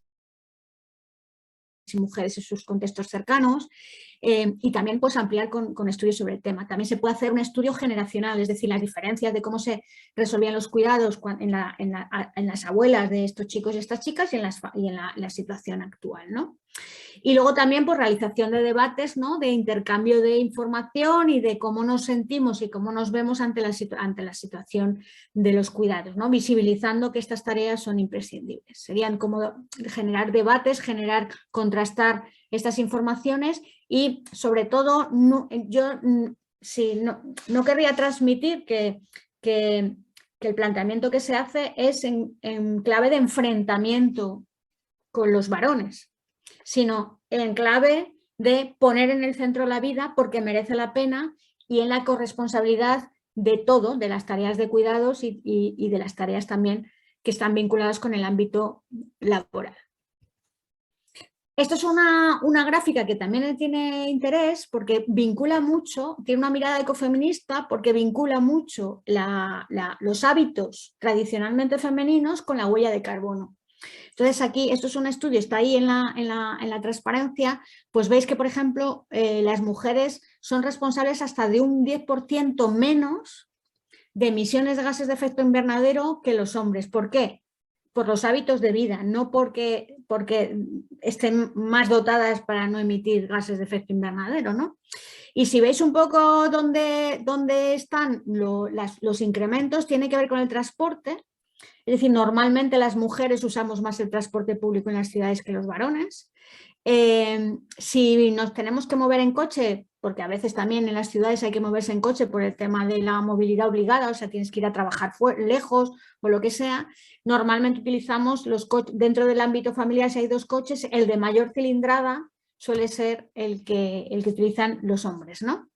y mujeres en sus contextos cercanos, y también pues ampliar con estudios sobre el tema. También se puede hacer un estudio generacional, es decir, las diferencias de cómo se resolvían los cuidados en las abuelas de estos chicos y estas chicas y en la situación actual, ¿no? Y luego también pues realización de debates, ¿no? De intercambio de información y de cómo nos sentimos y cómo nos vemos ante la situación de los cuidados, ¿no? Visibilizando que estas tareas son imprescindibles. Serían como generar debates, contrastar estas informaciones, y sobre todo yo no querría transmitir que el planteamiento que se hace es en clave de enfrentamiento con los varones. sino en clave de poner en el centro la vida porque merece la pena y en la corresponsabilidad de todo, de las tareas de cuidados y de las tareas también que están vinculadas con el ámbito laboral. Esto es una gráfica que también tiene interés porque vincula mucho, tiene una mirada ecofeminista porque vincula mucho los hábitos tradicionalmente femeninos con la huella de carbono. Entonces aquí, esto es un estudio, está ahí en la transparencia, pues veis que, por ejemplo, las mujeres son responsables hasta de un 10% menos de emisiones de gases de efecto invernadero que los hombres. ¿Por qué? Por los hábitos de vida, no porque estén más dotadas para no emitir gases de efecto invernadero, ¿no? Y si veis un poco dónde están los incrementos, tiene que ver con el transporte. Es decir, normalmente las mujeres usamos más el transporte público en las ciudades que los varones. Si nos tenemos que mover en coche, porque a veces también en las ciudades hay que moverse en coche por el tema de la movilidad obligada, o sea, tienes que ir a trabajar lejos o lo que sea, normalmente utilizamos los coches, dentro del ámbito familiar si hay dos coches, el de mayor cilindrada suele ser el que utilizan los hombres, ¿no?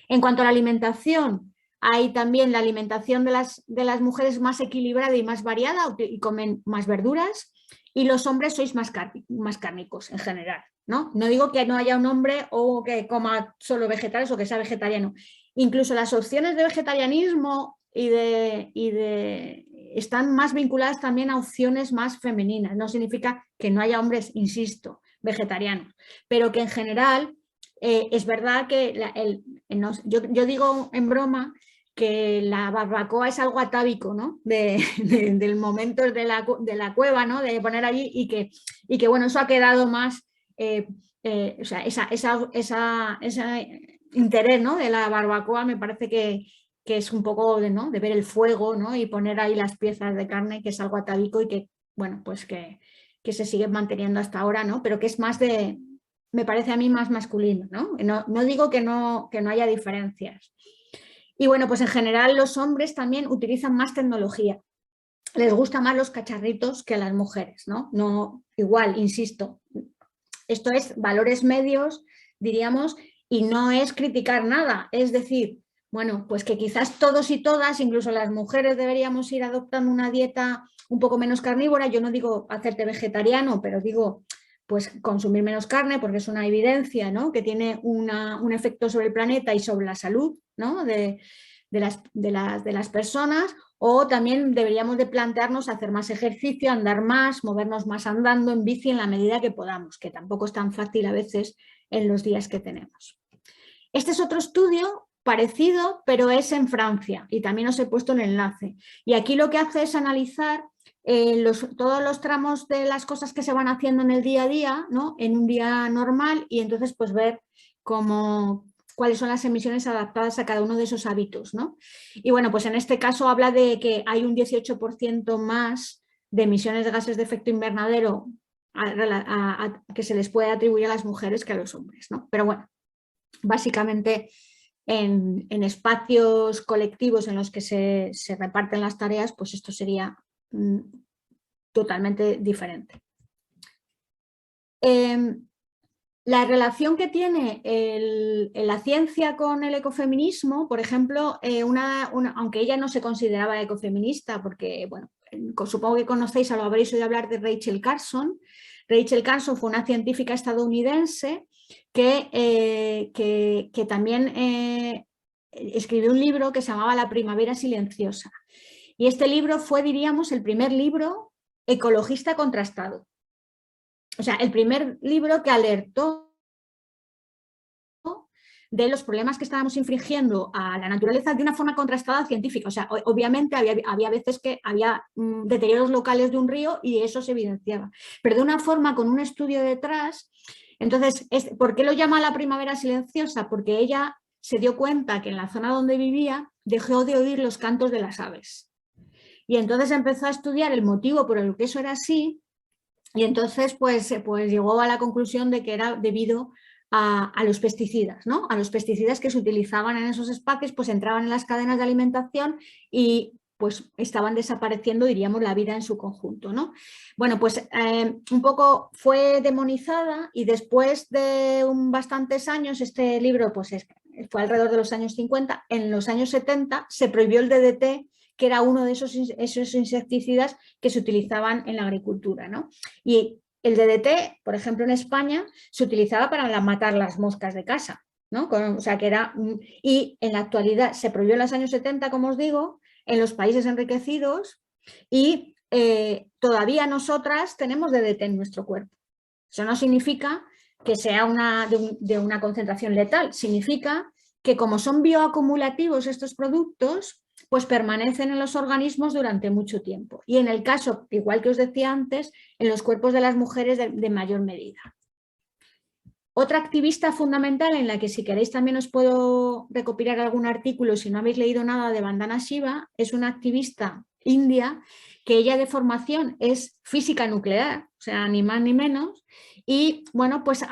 En cuanto a la alimentación, hay también la alimentación de las mujeres más equilibrada y más variada y comen más verduras, y los hombres sois más cárnicos en general, ¿no? No digo que no haya un hombre o que coma solo vegetales o que sea vegetariano. Incluso las opciones de vegetarianismo están más vinculadas también a opciones más femeninas. No significa que no haya hombres, insisto, vegetarianos, pero que en general es verdad que yo digo en broma que la barbacoa es algo atávico, ¿no? Del momento de la cueva, ¿no? De poner allí y que bueno, eso ha quedado más, o sea, ese interés, ¿no? De la barbacoa me parece que es un poco ¿no? de ver el fuego, ¿no? Y poner ahí las piezas de carne, que es algo atávico y que, bueno, pues que se sigue manteniendo hasta ahora, ¿no? Pero que es más me parece a mí más masculino, ¿no? No digo que no haya diferencias. Y bueno, pues en general los hombres también utilizan más tecnología. Les gustan más los cacharritos que a las mujeres, ¿no? No, igual, insisto, esto es valores medios, diríamos, y no es criticar nada. Es decir, bueno, pues que quizás todos y todas, incluso las mujeres, deberíamos ir adoptando una dieta un poco menos carnívora. Yo no digo hacerte vegetariano, pero digo pues consumir menos carne porque es una evidencia, ¿no? Que tiene un efecto sobre el planeta y sobre la salud, ¿no? de las personas. O también deberíamos de plantearnos hacer más ejercicio, andar más, movernos más andando en bici en la medida que podamos, que tampoco es tan fácil a veces en los días que tenemos. Este es otro estudio parecido, pero es en Francia y también os he puesto el enlace. Y aquí lo que hace es analizar todos los tramos de las cosas que se van haciendo en el día a día, ¿no? En un día normal, y entonces pues ver cuáles son las emisiones adaptadas a cada uno de esos hábitos, ¿no? Y bueno, pues en este caso habla de que hay un 18% más de emisiones de gases de efecto invernadero que se les puede atribuir a las mujeres que a los hombres, ¿no? Pero bueno, básicamente en espacios colectivos en los que se reparten las tareas, pues esto sería totalmente diferente. La relación que tiene la ciencia con el ecofeminismo, por ejemplo, aunque ella no se consideraba ecofeminista, porque, bueno, supongo que conocéis o lo habréis oído hablar de Rachel Carson. Rachel Carson fue una científica estadounidense que también escribió un libro que se llamaba La primavera silenciosa. Y este libro fue, diríamos, el primer libro ecologista contrastado. O sea, el primer libro que alertó de los problemas que estábamos infringiendo a la naturaleza de una forma contrastada científica. O sea, obviamente había veces que había deterioros locales de un río y eso se evidenciaba, pero de una forma con un estudio detrás. Entonces, ¿por qué lo llama la primavera silenciosa? Porque ella se dio cuenta que en la zona donde vivía dejó de oír los cantos de las aves. Y entonces empezó a estudiar el motivo por el que eso era así, y entonces pues llegó a la conclusión de que era debido a los pesticidas, ¿no? A los pesticidas que se utilizaban en esos espacios, pues entraban en las cadenas de alimentación y pues estaban desapareciendo, diríamos, la vida en su conjunto, ¿no? Bueno, pues un poco fue demonizada y después de bastantes años, este libro pues fue alrededor de los años 50, en los años 70 se prohibió el DDT, que era uno de esos insecticidas que se utilizaban en la agricultura, ¿no? Y el DDT, por ejemplo, en España, se utilizaba para matar las moscas de casa, ¿no? O sea, que era... Y en la actualidad se prohibió en los años 70, como os digo, en los países enriquecidos y todavía nosotras tenemos DDT en nuestro cuerpo. Eso no significa que sea de una concentración letal, significa que como son bioacumulativos estos productos, pues permanecen en los organismos durante mucho tiempo. Y en el caso, igual que os decía antes, en los cuerpos de las mujeres de mayor medida. Otra activista fundamental en la que si queréis también os puedo recopilar algún artículo si no habéis leído nada de Vandana Shiva, es una activista india que ella de formación es física nuclear, o sea, ni más ni menos, y bueno, pues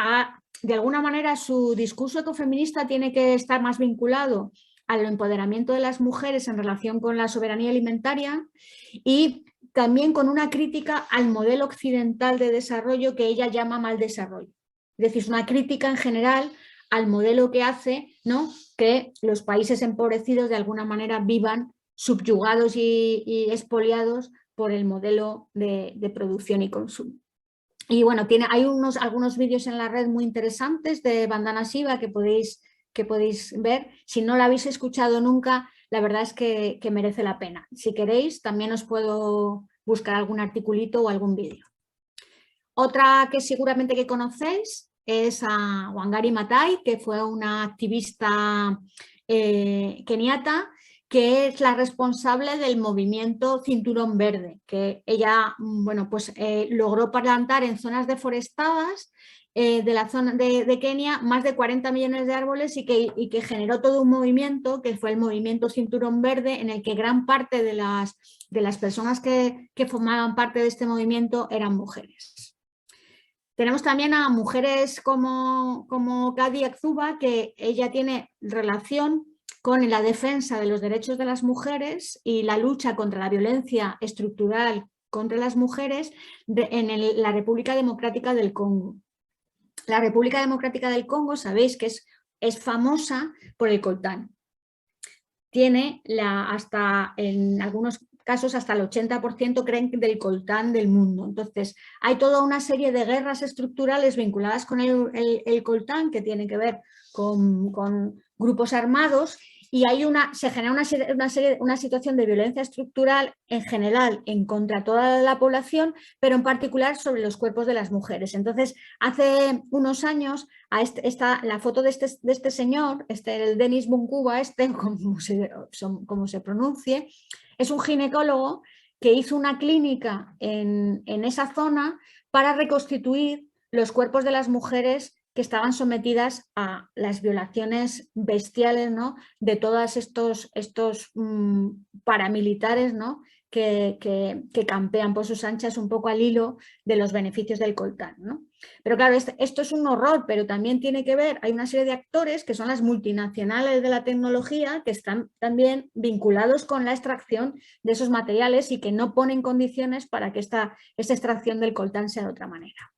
de alguna manera su discurso ecofeminista tiene que estar más vinculado al empoderamiento de las mujeres en relación con la soberanía alimentaria y también con una crítica al modelo occidental de desarrollo que ella llama mal desarrollo. Es decir, es una crítica en general al modelo que hace, ¿no?, que los países empobrecidos de alguna manera vivan subyugados y expoliados por el modelo de producción y consumo. Y bueno, hay algunos vídeos en la red muy interesantes de Vandana Shiva que podéis ver. Si no la habéis escuchado nunca, la verdad es que merece la pena. Si queréis, también os puedo buscar algún articulito o algún vídeo. Otra que seguramente que conocéis es a Wangari Maathai, que fue una activista keniata, que es la responsable del movimiento Cinturón Verde, que ella, bueno, pues logró plantar en zonas deforestadas de la zona de Kenia más de 40 millones de árboles y que generó todo un movimiento que fue el movimiento Cinturón Verde, en el que gran parte de las personas que formaban parte de este movimiento eran mujeres. Tenemos también a mujeres como Gadi Akzuba, que ella tiene relación con la defensa de los derechos de las mujeres y la lucha contra la violencia estructural contra las mujeres en la República Democrática del Congo. La República Democrática del Congo, sabéis que es famosa por el coltán. Tiene hasta en algunos casos hasta el 80% creen del coltán del mundo. Entonces, hay toda una serie de guerras estructurales vinculadas con el coltán que tienen que ver con grupos armados y se genera una situación de violencia estructural en general en contra toda la población, pero en particular sobre los cuerpos de las mujeres. Entonces, hace unos años, la foto de este señor, el Denis Bunkuba, como se pronuncie, es un ginecólogo que hizo una clínica en esa zona para reconstituir los cuerpos de las mujeres que estaban sometidas a las violaciones bestiales, ¿no?, de todos estos paramilitares, ¿no?, que campean por sus anchas un poco al hilo de los beneficios del coltán, ¿no? Pero claro, esto es un horror, pero también tiene que ver, hay una serie de actores que son las multinacionales de la tecnología que están también vinculados con la extracción de esos materiales y que no ponen condiciones para que esta extracción del coltán sea de otra manera.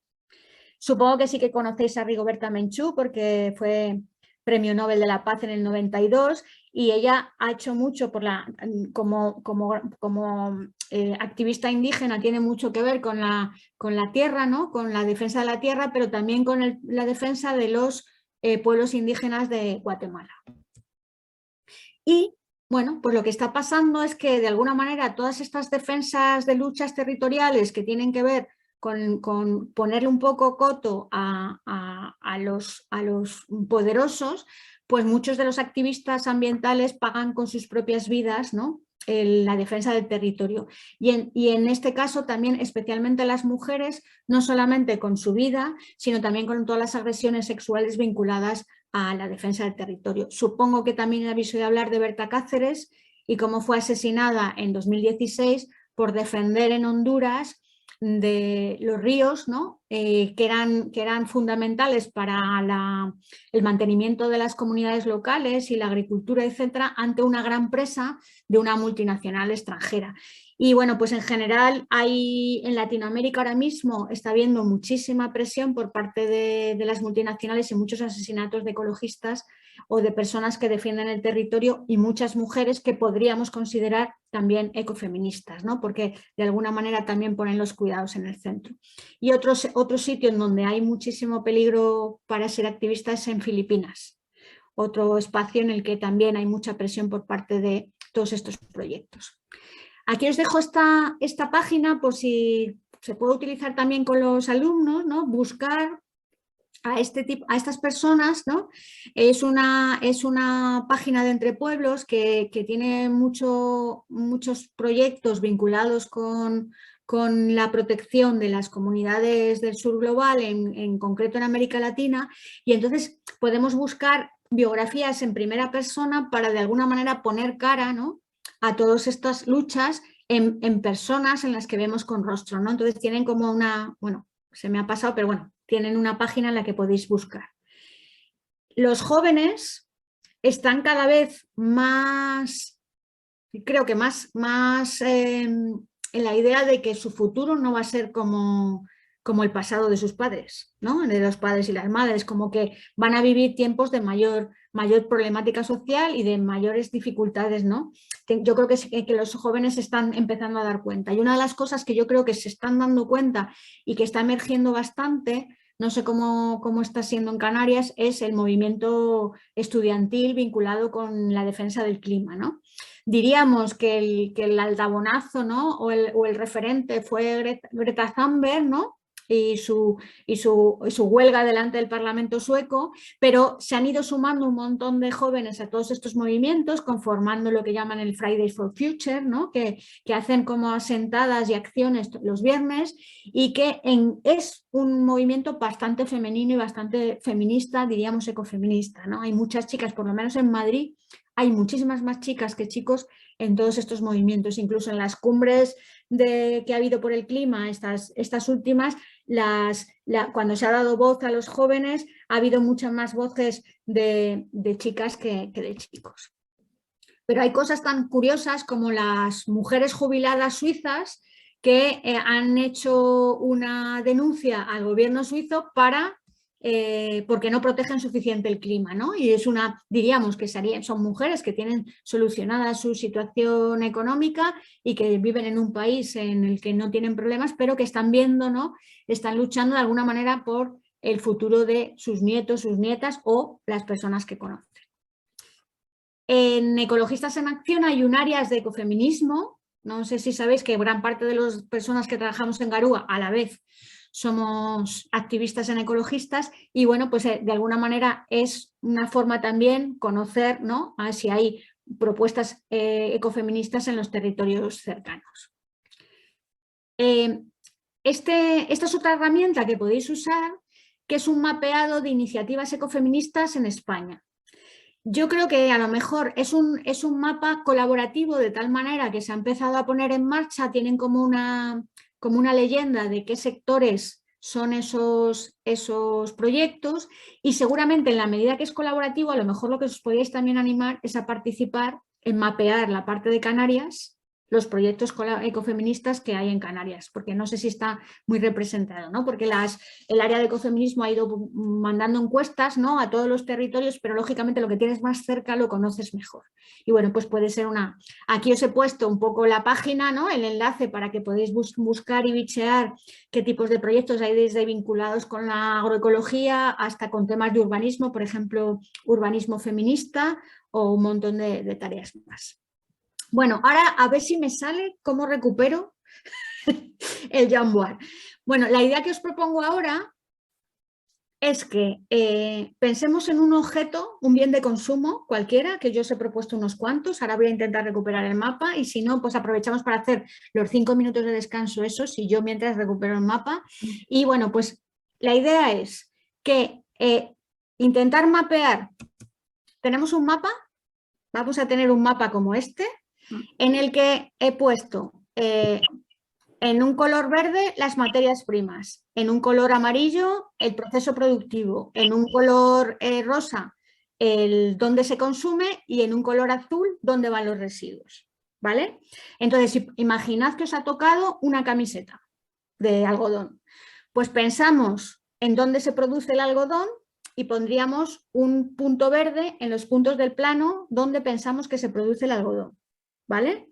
Supongo que sí que conocéis a Rigoberta Menchú porque fue Premio Nobel de la Paz en el 92 y ella ha hecho mucho como activista indígena, tiene mucho que ver con la tierra, ¿no?, con la defensa de la tierra, pero también con la defensa de los pueblos indígenas de Guatemala. Y bueno, pues lo que está pasando es que de alguna manera todas estas defensas de luchas territoriales que tienen que ver con ponerle un poco coto a los poderosos, pues muchos de los activistas ambientales pagan con sus propias vidas, ¿no?, la defensa del territorio. Y en este caso también especialmente las mujeres, no solamente con su vida, sino también con todas las agresiones sexuales vinculadas a la defensa del territorio. Supongo que también habéis oído hablar de Berta Cáceres y cómo fue asesinada en 2016 por defender en Honduras de los ríos, ¿no?, que eran fundamentales para el mantenimiento de las comunidades locales y la agricultura, etcétera, ante una gran presa de una multinacional extranjera. Y bueno, pues en general en Latinoamérica ahora mismo está habiendo muchísima presión por parte de las multinacionales y muchos asesinatos de ecologistas o de personas que defienden el territorio y muchas mujeres que podríamos considerar también ecofeministas, ¿no? Porque de alguna manera también ponen los cuidados en el centro. Y otro sitio en donde hay muchísimo peligro para ser activista es en Filipinas, otro espacio en el que también hay mucha presión por parte de todos estos proyectos. Aquí os dejo esta página por si se puede utilizar también con los alumnos, ¿no? Buscar a estas personas, ¿no? Es una página de Entre Pueblos que tiene muchos proyectos vinculados con la protección de las comunidades del sur global, en concreto en América Latina, y entonces podemos buscar biografías en primera persona para de alguna manera poner cara, ¿no?, a todas estas luchas en personas en las que vemos con rostro, ¿no? Entonces tienen como bueno, se me ha pasado, pero bueno, tienen una página en la que podéis buscar. Los jóvenes están cada vez más, creo que más en la idea de que su futuro no va a ser como el pasado de sus padres, ¿no? De los padres y las madres, como que van a vivir tiempos de mayor problemática social y de mayores dificultades, ¿no? Yo creo que los jóvenes se están empezando a dar cuenta. Y una de las cosas que yo creo que se están dando cuenta y que está emergiendo bastante, no sé cómo está siendo en Canarias, es el movimiento estudiantil vinculado con la defensa del clima, ¿no? Diríamos que el aldabonazo, ¿no?, o el referente fue Greta Thunberg, ¿no?, y su huelga delante del Parlamento sueco, pero se han ido sumando un montón de jóvenes a todos estos movimientos, conformando lo que llaman el Fridays for Future, ¿no?, que hacen como asentadas y acciones los viernes, y que es un movimiento bastante femenino y bastante feminista, diríamos ecofeminista, ¿no? Hay muchas chicas, por lo menos en Madrid, hay muchísimas más chicas que chicos en todos estos movimientos, incluso en las cumbres que ha habido por el clima, estas últimas, cuando se ha dado voz a los jóvenes, ha habido muchas más voces de chicas que de chicos. Pero hay cosas tan curiosas como las mujeres jubiladas suizas que han hecho una denuncia al gobierno suizo porque no protegen suficiente el clima, ¿no? Y diríamos que son mujeres que tienen solucionada su situación económica y que viven en un país en el que no tienen problemas, pero que están viendo, ¿no?, están luchando de alguna manera por el futuro de sus nietos, sus nietas o las personas que conocen. En Ecologistas en Acción hay un área de ecofeminismo. No sé si sabéis que gran parte de las personas que trabajamos en Garúa a la vez somos activistas en ecologistas, y bueno, pues de alguna manera es una forma también conocer, ¿no?, a ver si hay propuestas ecofeministas en los territorios cercanos. Esta es otra herramienta que podéis usar, que es un mapeado de iniciativas ecofeministas en España. Yo creo que a lo mejor es un mapa colaborativo, de tal manera que se ha empezado a poner en marcha, tienen como una leyenda de qué sectores son esos proyectos, y seguramente en la medida que es colaborativo, a lo mejor lo que os podéis también animar es a participar en mapear la parte de Canarias, los proyectos ecofeministas que hay en Canarias, porque no sé si está muy representado, ¿no? Porque el área de ecofeminismo ha ido mandando encuestas, ¿no?, a todos los territorios, pero lógicamente lo que tienes más cerca lo conoces mejor. Y bueno, pues puede ser Aquí os he puesto un poco la página, ¿no?, el enlace para que podáis buscar y bichear qué tipos de proyectos hay, desde vinculados con la agroecología hasta con temas de urbanismo, por ejemplo, urbanismo feminista, o un montón de tareas más. Bueno, ahora a ver si me sale cómo recupero el Jamboard. Bueno, la idea que os propongo ahora es que pensemos en un objeto, un bien de consumo cualquiera, que yo os he propuesto unos cuantos. Ahora voy a intentar recuperar el mapa, y si no, pues aprovechamos para hacer los 5 minutos de descanso esos, y yo mientras recupero el mapa. Y bueno, pues la idea es que intentar mapear. Tenemos un mapa, vamos a tener un mapa como este, en el que he puesto en un color verde las materias primas, en un color amarillo el proceso productivo, en un color rosa el dónde se consume, y en un color azul dónde van los residuos. ¿vale? Entonces, imaginad que os ha tocado una camiseta de algodón. Pues pensamos en dónde se produce el algodón y pondríamos un punto verde en los puntos del plano donde pensamos que se produce el algodón, ¿vale?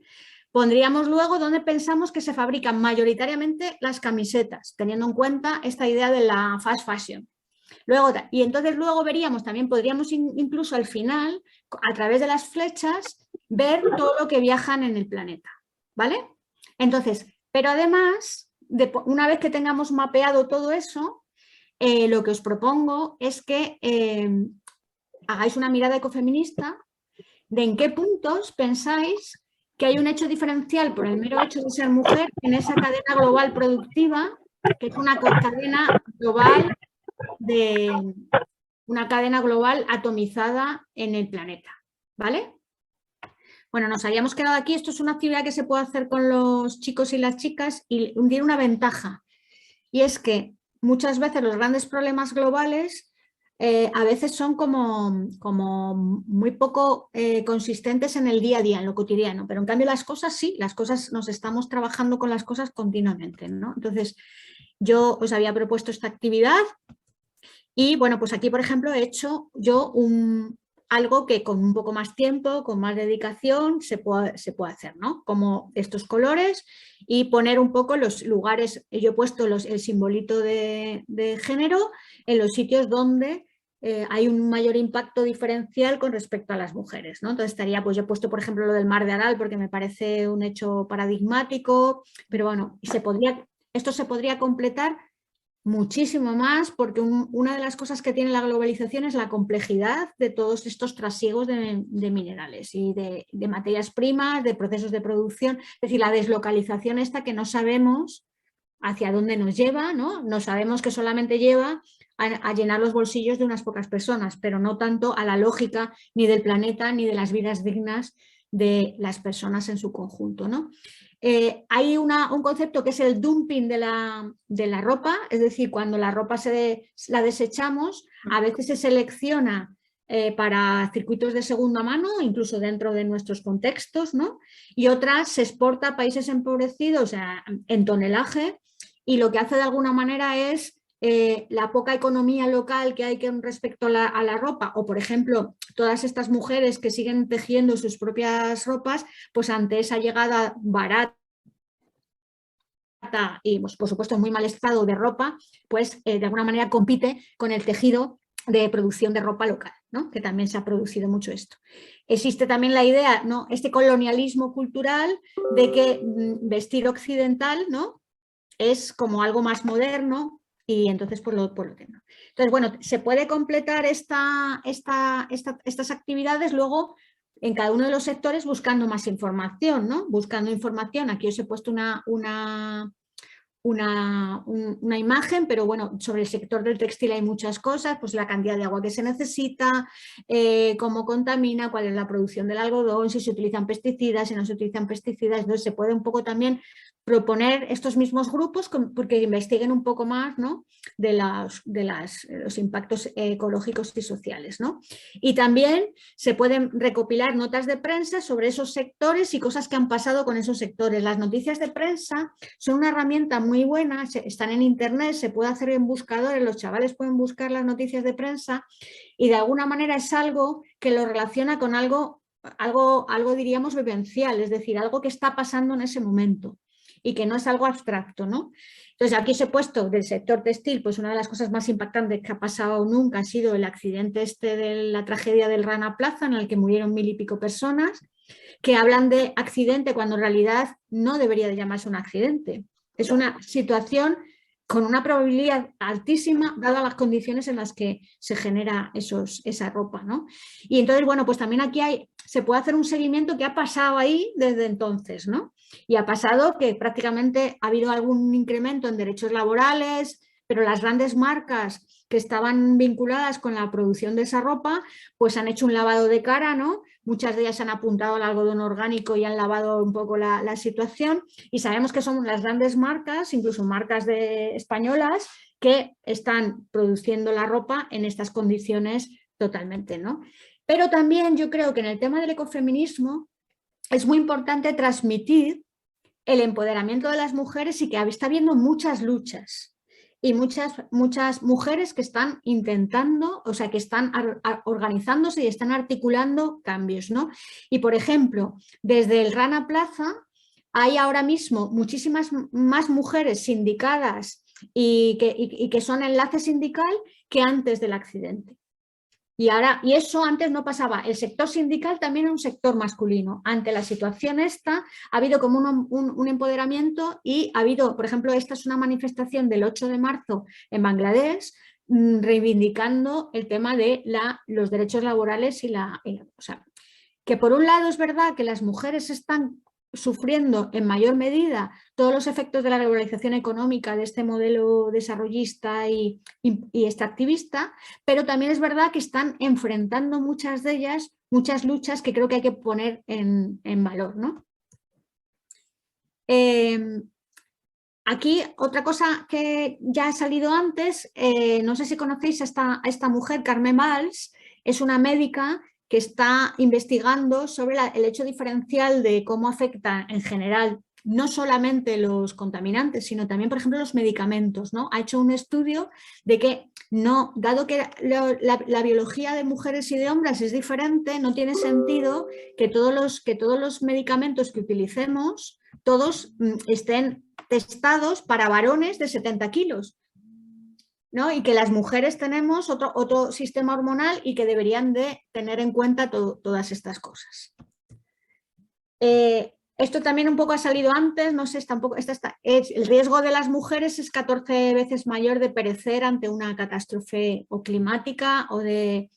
Pondríamos luego donde pensamos que se fabrican mayoritariamente las camisetas, teniendo en cuenta esta idea de la fast fashion. Luego, y entonces luego veríamos, también podríamos incluso al final, a través de las flechas, ver todo lo que viajan en el planeta, ¿vale? Entonces, pero además, una vez que tengamos mapeado todo eso, lo que os propongo es que hagáis una mirada ecofeminista de en qué puntos pensáis que hay un hecho diferencial por el mero hecho de ser mujer en esa cadena global productiva, que es una cadena global atomizada en el planeta, ¿vale? Bueno, nos habíamos quedado aquí. Esto es una actividad que se puede hacer con los chicos y las chicas y tiene una ventaja, y es que muchas veces los grandes problemas globales a veces son como muy poco consistentes en el día a día, en lo cotidiano, pero en cambio las cosas sí, las cosas nos estamos trabajando con las cosas continuamente, ¿no? Entonces yo os había propuesto esta actividad y bueno, pues aquí por ejemplo he hecho yo algo que con un poco más tiempo, con más dedicación se puede hacer, ¿no? Como estos colores y poner un poco los lugares, yo he puesto el simbolito de género en los sitios donde hay un mayor impacto diferencial con respecto a las mujeres, ¿no? Entonces estaría, pues yo he puesto por ejemplo lo del Mar de Aral porque me parece un hecho paradigmático, pero bueno, esto se podría completar muchísimo más, porque una de las cosas que tiene la globalización es la complejidad de todos estos trasiegos de minerales y de materias primas, de procesos de producción, es decir, la deslocalización esta que no sabemos hacia dónde nos lleva, ¿no? No sabemos que solamente lleva a llenar los bolsillos de unas pocas personas, pero no tanto a la lógica ni del planeta ni de las vidas dignas de las personas en su conjunto, ¿no? Hay un concepto que es el dumping de la ropa, es decir, cuando la ropa la desechamos, a veces se selecciona para circuitos de segunda mano, incluso dentro de nuestros contextos, ¿no? Y otras se exporta a países empobrecidos en tonelaje, y lo que hace de alguna manera es la poca economía local que hay con respecto a la ropa, o por ejemplo, todas estas mujeres que siguen tejiendo sus propias ropas, pues ante esa llegada barata y pues, por supuesto en muy mal estado de ropa, pues de alguna manera compite con el tejido de producción de ropa local, ¿no? Que también se ha producido mucho esto. Existe también la idea, ¿no? Este colonialismo cultural de que vestir occidental, ¿no? Es como algo más moderno y entonces por lo tengo. Entonces, bueno, se puede completar estas actividades luego en cada uno de los sectores buscando más información, ¿no? Buscando información. Aquí os he puesto una imagen, pero bueno, sobre el sector del textil hay muchas cosas, pues la cantidad de agua que se necesita, cómo contamina, cuál es la producción del algodón, si se utilizan pesticidas, si no se utilizan pesticidas. Entonces se puede un poco también proponer estos mismos grupos porque investiguen un poco más, ¿no? de los impactos ecológicos y sociales, ¿no? Y también se pueden recopilar notas de prensa sobre esos sectores y cosas que han pasado con esos sectores. Las noticias de prensa son una herramienta muy buena, están en internet, se puede hacer en buscadores, los chavales pueden buscar las noticias de prensa y de alguna manera es algo que lo relaciona con algo diríamos vivencial, es decir, algo que está pasando en ese momento y que no es algo abstracto, ¿no? Entonces aquí os he puesto del sector textil, pues una de las cosas más impactantes que ha pasado nunca ha sido el accidente de la tragedia del Rana Plaza, en el que murieron 1000 y pico personas, que hablan de accidente cuando en realidad no debería de llamarse un accidente. Es una situación con una probabilidad altísima, dadas las condiciones en las que se genera esa ropa, ¿no? Y entonces, bueno, pues también aquí se puede hacer un seguimiento que ha pasado ahí desde entonces, ¿no? Y ha pasado que prácticamente ha habido algún incremento en derechos laborales, pero las grandes marcas que estaban vinculadas con la producción de esa ropa, pues han hecho un lavado de cara, ¿no? Muchas de ellas han apuntado al algodón orgánico y han lavado un poco la situación, y sabemos que son las grandes marcas, incluso marcas españolas, que están produciendo la ropa en estas condiciones totalmente, ¿no? Pero también yo creo que en el tema del ecofeminismo es muy importante transmitir el empoderamiento de las mujeres y que está habiendo muchas luchas y muchas mujeres que están intentando, o sea, que están organizándose y están articulando cambios, ¿no? Y, por ejemplo, desde el Rana Plaza hay ahora mismo muchísimas más mujeres sindicadas y que son enlace sindical que antes del accidente. Y eso antes no pasaba. El sector sindical también era un sector masculino. Ante la situación esta ha habido como un empoderamiento y ha habido, por ejemplo, esta es una manifestación del 8 de marzo en Bangladesh, reivindicando el tema de los derechos laborales o sea, que por un lado es verdad que las mujeres están sufriendo en mayor medida todos los efectos de la globalización económica, de este modelo desarrollista y extractivista, pero también es verdad que están enfrentando muchas de ellas, muchas luchas que creo que hay que poner en valor, ¿no? Aquí otra cosa que ya ha salido antes, no sé si conocéis a esta mujer, Carmen Valls, es una médica que está investigando sobre el hecho diferencial de cómo afecta en general no solamente los contaminantes, sino también, por ejemplo, los medicamentos, ¿no? Ha hecho un estudio de que, no, dado que la biología de mujeres y de hombres es diferente, no tiene sentido que todos los medicamentos que utilicemos, todos estén testados para varones de 70 kilos. ¿No? Y que las mujeres tenemos otro sistema hormonal y que deberían de tener en cuenta todas estas cosas. Esto también un poco ha salido antes, no sé, el riesgo de las mujeres es 14 veces mayor de perecer ante una catástrofe o climática o de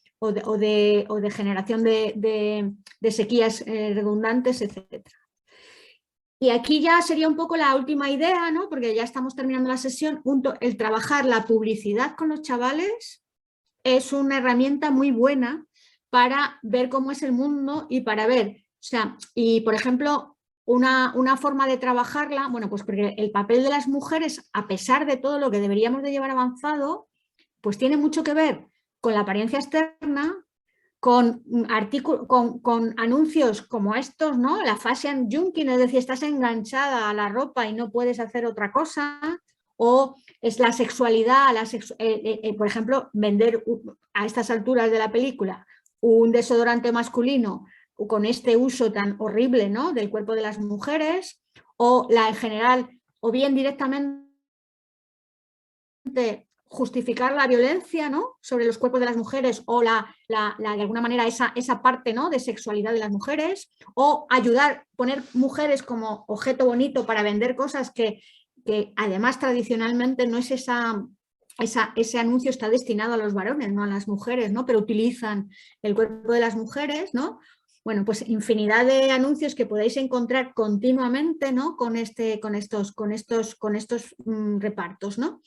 generación de sequías redundantes, etc. Y aquí ya sería un poco la última idea, ¿no? Porque ya estamos terminando la sesión. El trabajar la publicidad con los chavales es una herramienta muy buena para ver cómo es el mundo y para ver, o sea, y por ejemplo, una forma de trabajarla, bueno, pues porque el papel de las mujeres, a pesar de todo lo que deberíamos de llevar avanzado, pues tiene mucho que ver con la apariencia externa, con anuncios como estos, ¿no? La fashion junkie, es decir, estás enganchada a la ropa y no puedes hacer otra cosa, o es la sexualidad, por ejemplo, vender a estas alturas de la película un desodorante masculino con este uso tan horrible, ¿no? Del cuerpo de las mujeres, o en general, o bien directamente justificar la violencia, ¿no? Sobre los cuerpos de las mujeres o de alguna manera esa parte, ¿no? De sexualidad de las mujeres, o poner mujeres como objeto bonito para vender cosas que además tradicionalmente no es ese anuncio está destinado a los varones, no a las mujeres, ¿no? Pero utilizan el cuerpo de las mujeres, ¿no? Bueno, pues infinidad de anuncios que podéis encontrar continuamente, ¿no? Con estos repartos, ¿no?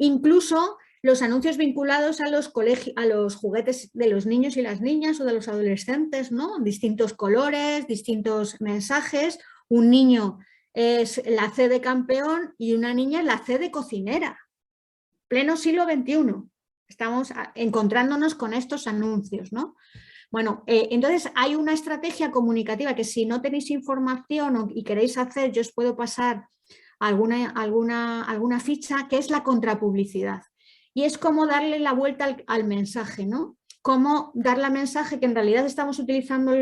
Incluso los anuncios vinculados a los juguetes de los niños y las niñas o de los adolescentes, ¿no? Distintos colores, distintos mensajes. Un niño es la C de campeón y una niña es la C de cocinera. Pleno siglo XXI. Estamos encontrándonos con estos anuncios, ¿no? Bueno, entonces hay una estrategia comunicativa que si no tenéis información y queréis hacer, yo os puedo pasar alguna ficha, que es la contrapublicidad. Y es como darle la vuelta al mensaje, ¿no? Cómo darle al mensaje que en realidad estamos utilizando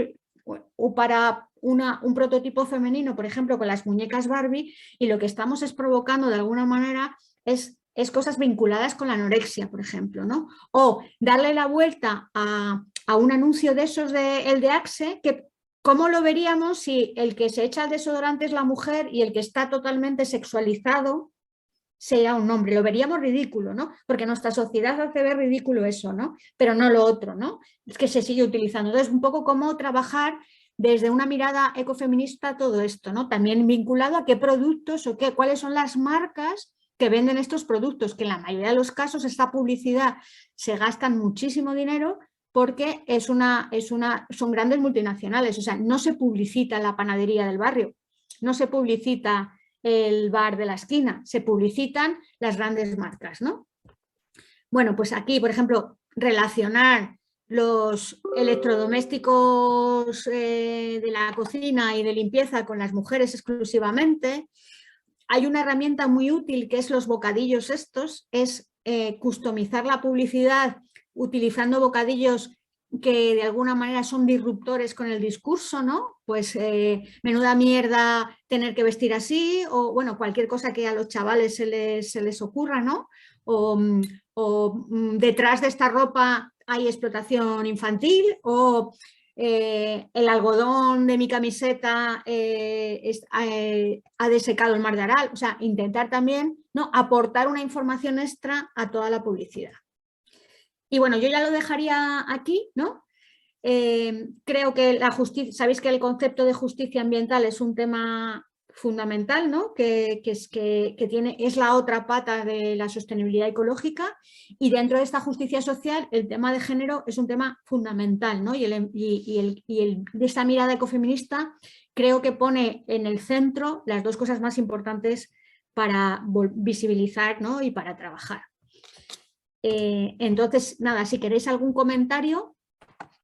para un prototipo femenino, por ejemplo, con las muñecas Barbie, y lo que estamos es provocando de alguna manera es cosas vinculadas con la anorexia, por ejemplo, ¿no? O darle la vuelta a un anuncio de esos el de Axe, que ¿cómo lo veríamos si el que se echa el desodorante es la mujer y el que está totalmente sexualizado sea un hombre? Lo veríamos ridículo, ¿no? Porque nuestra sociedad hace ver ridículo eso, ¿no? Pero no lo otro, ¿no? Es que se sigue utilizando. Entonces, un poco cómo trabajar desde una mirada ecofeminista todo esto, ¿no? También vinculado a qué productos o cuáles son las marcas que venden estos productos, que en la mayoría de los casos esta publicidad se gastan muchísimo dinero porque son grandes multinacionales, o sea, no se publicita la panadería del barrio, no se publicita el bar de la esquina, se publicitan las grandes marcas, ¿no? Bueno, pues aquí, por ejemplo, relacionar los electrodomésticos de la cocina y de limpieza con las mujeres exclusivamente. Hay una herramienta muy útil que es los bocadillos estos, es customizar la publicidad utilizando bocadillos que de alguna manera son disruptores con el discurso, ¿no? Pues menuda mierda tener que vestir así, o bueno, cualquier cosa que a los chavales se les ocurra, ¿no? O detrás de esta ropa hay explotación infantil, o el algodón de mi camiseta ha desecado el mar de Aral. O sea, intentar también, ¿no?, aportar una información extra a toda la publicidad. Y bueno, yo ya lo dejaría aquí, ¿no? Creo que la justicia, sabéis que el concepto de justicia ambiental es un tema fundamental, ¿no? Que es la otra pata de la sostenibilidad ecológica, y dentro de esta justicia social el tema de género es un tema fundamental, ¿no? De esta mirada ecofeminista creo que pone en el centro las dos cosas más importantes para visibilizar, ¿no?, y para trabajar. Entonces, nada, si queréis algún comentario,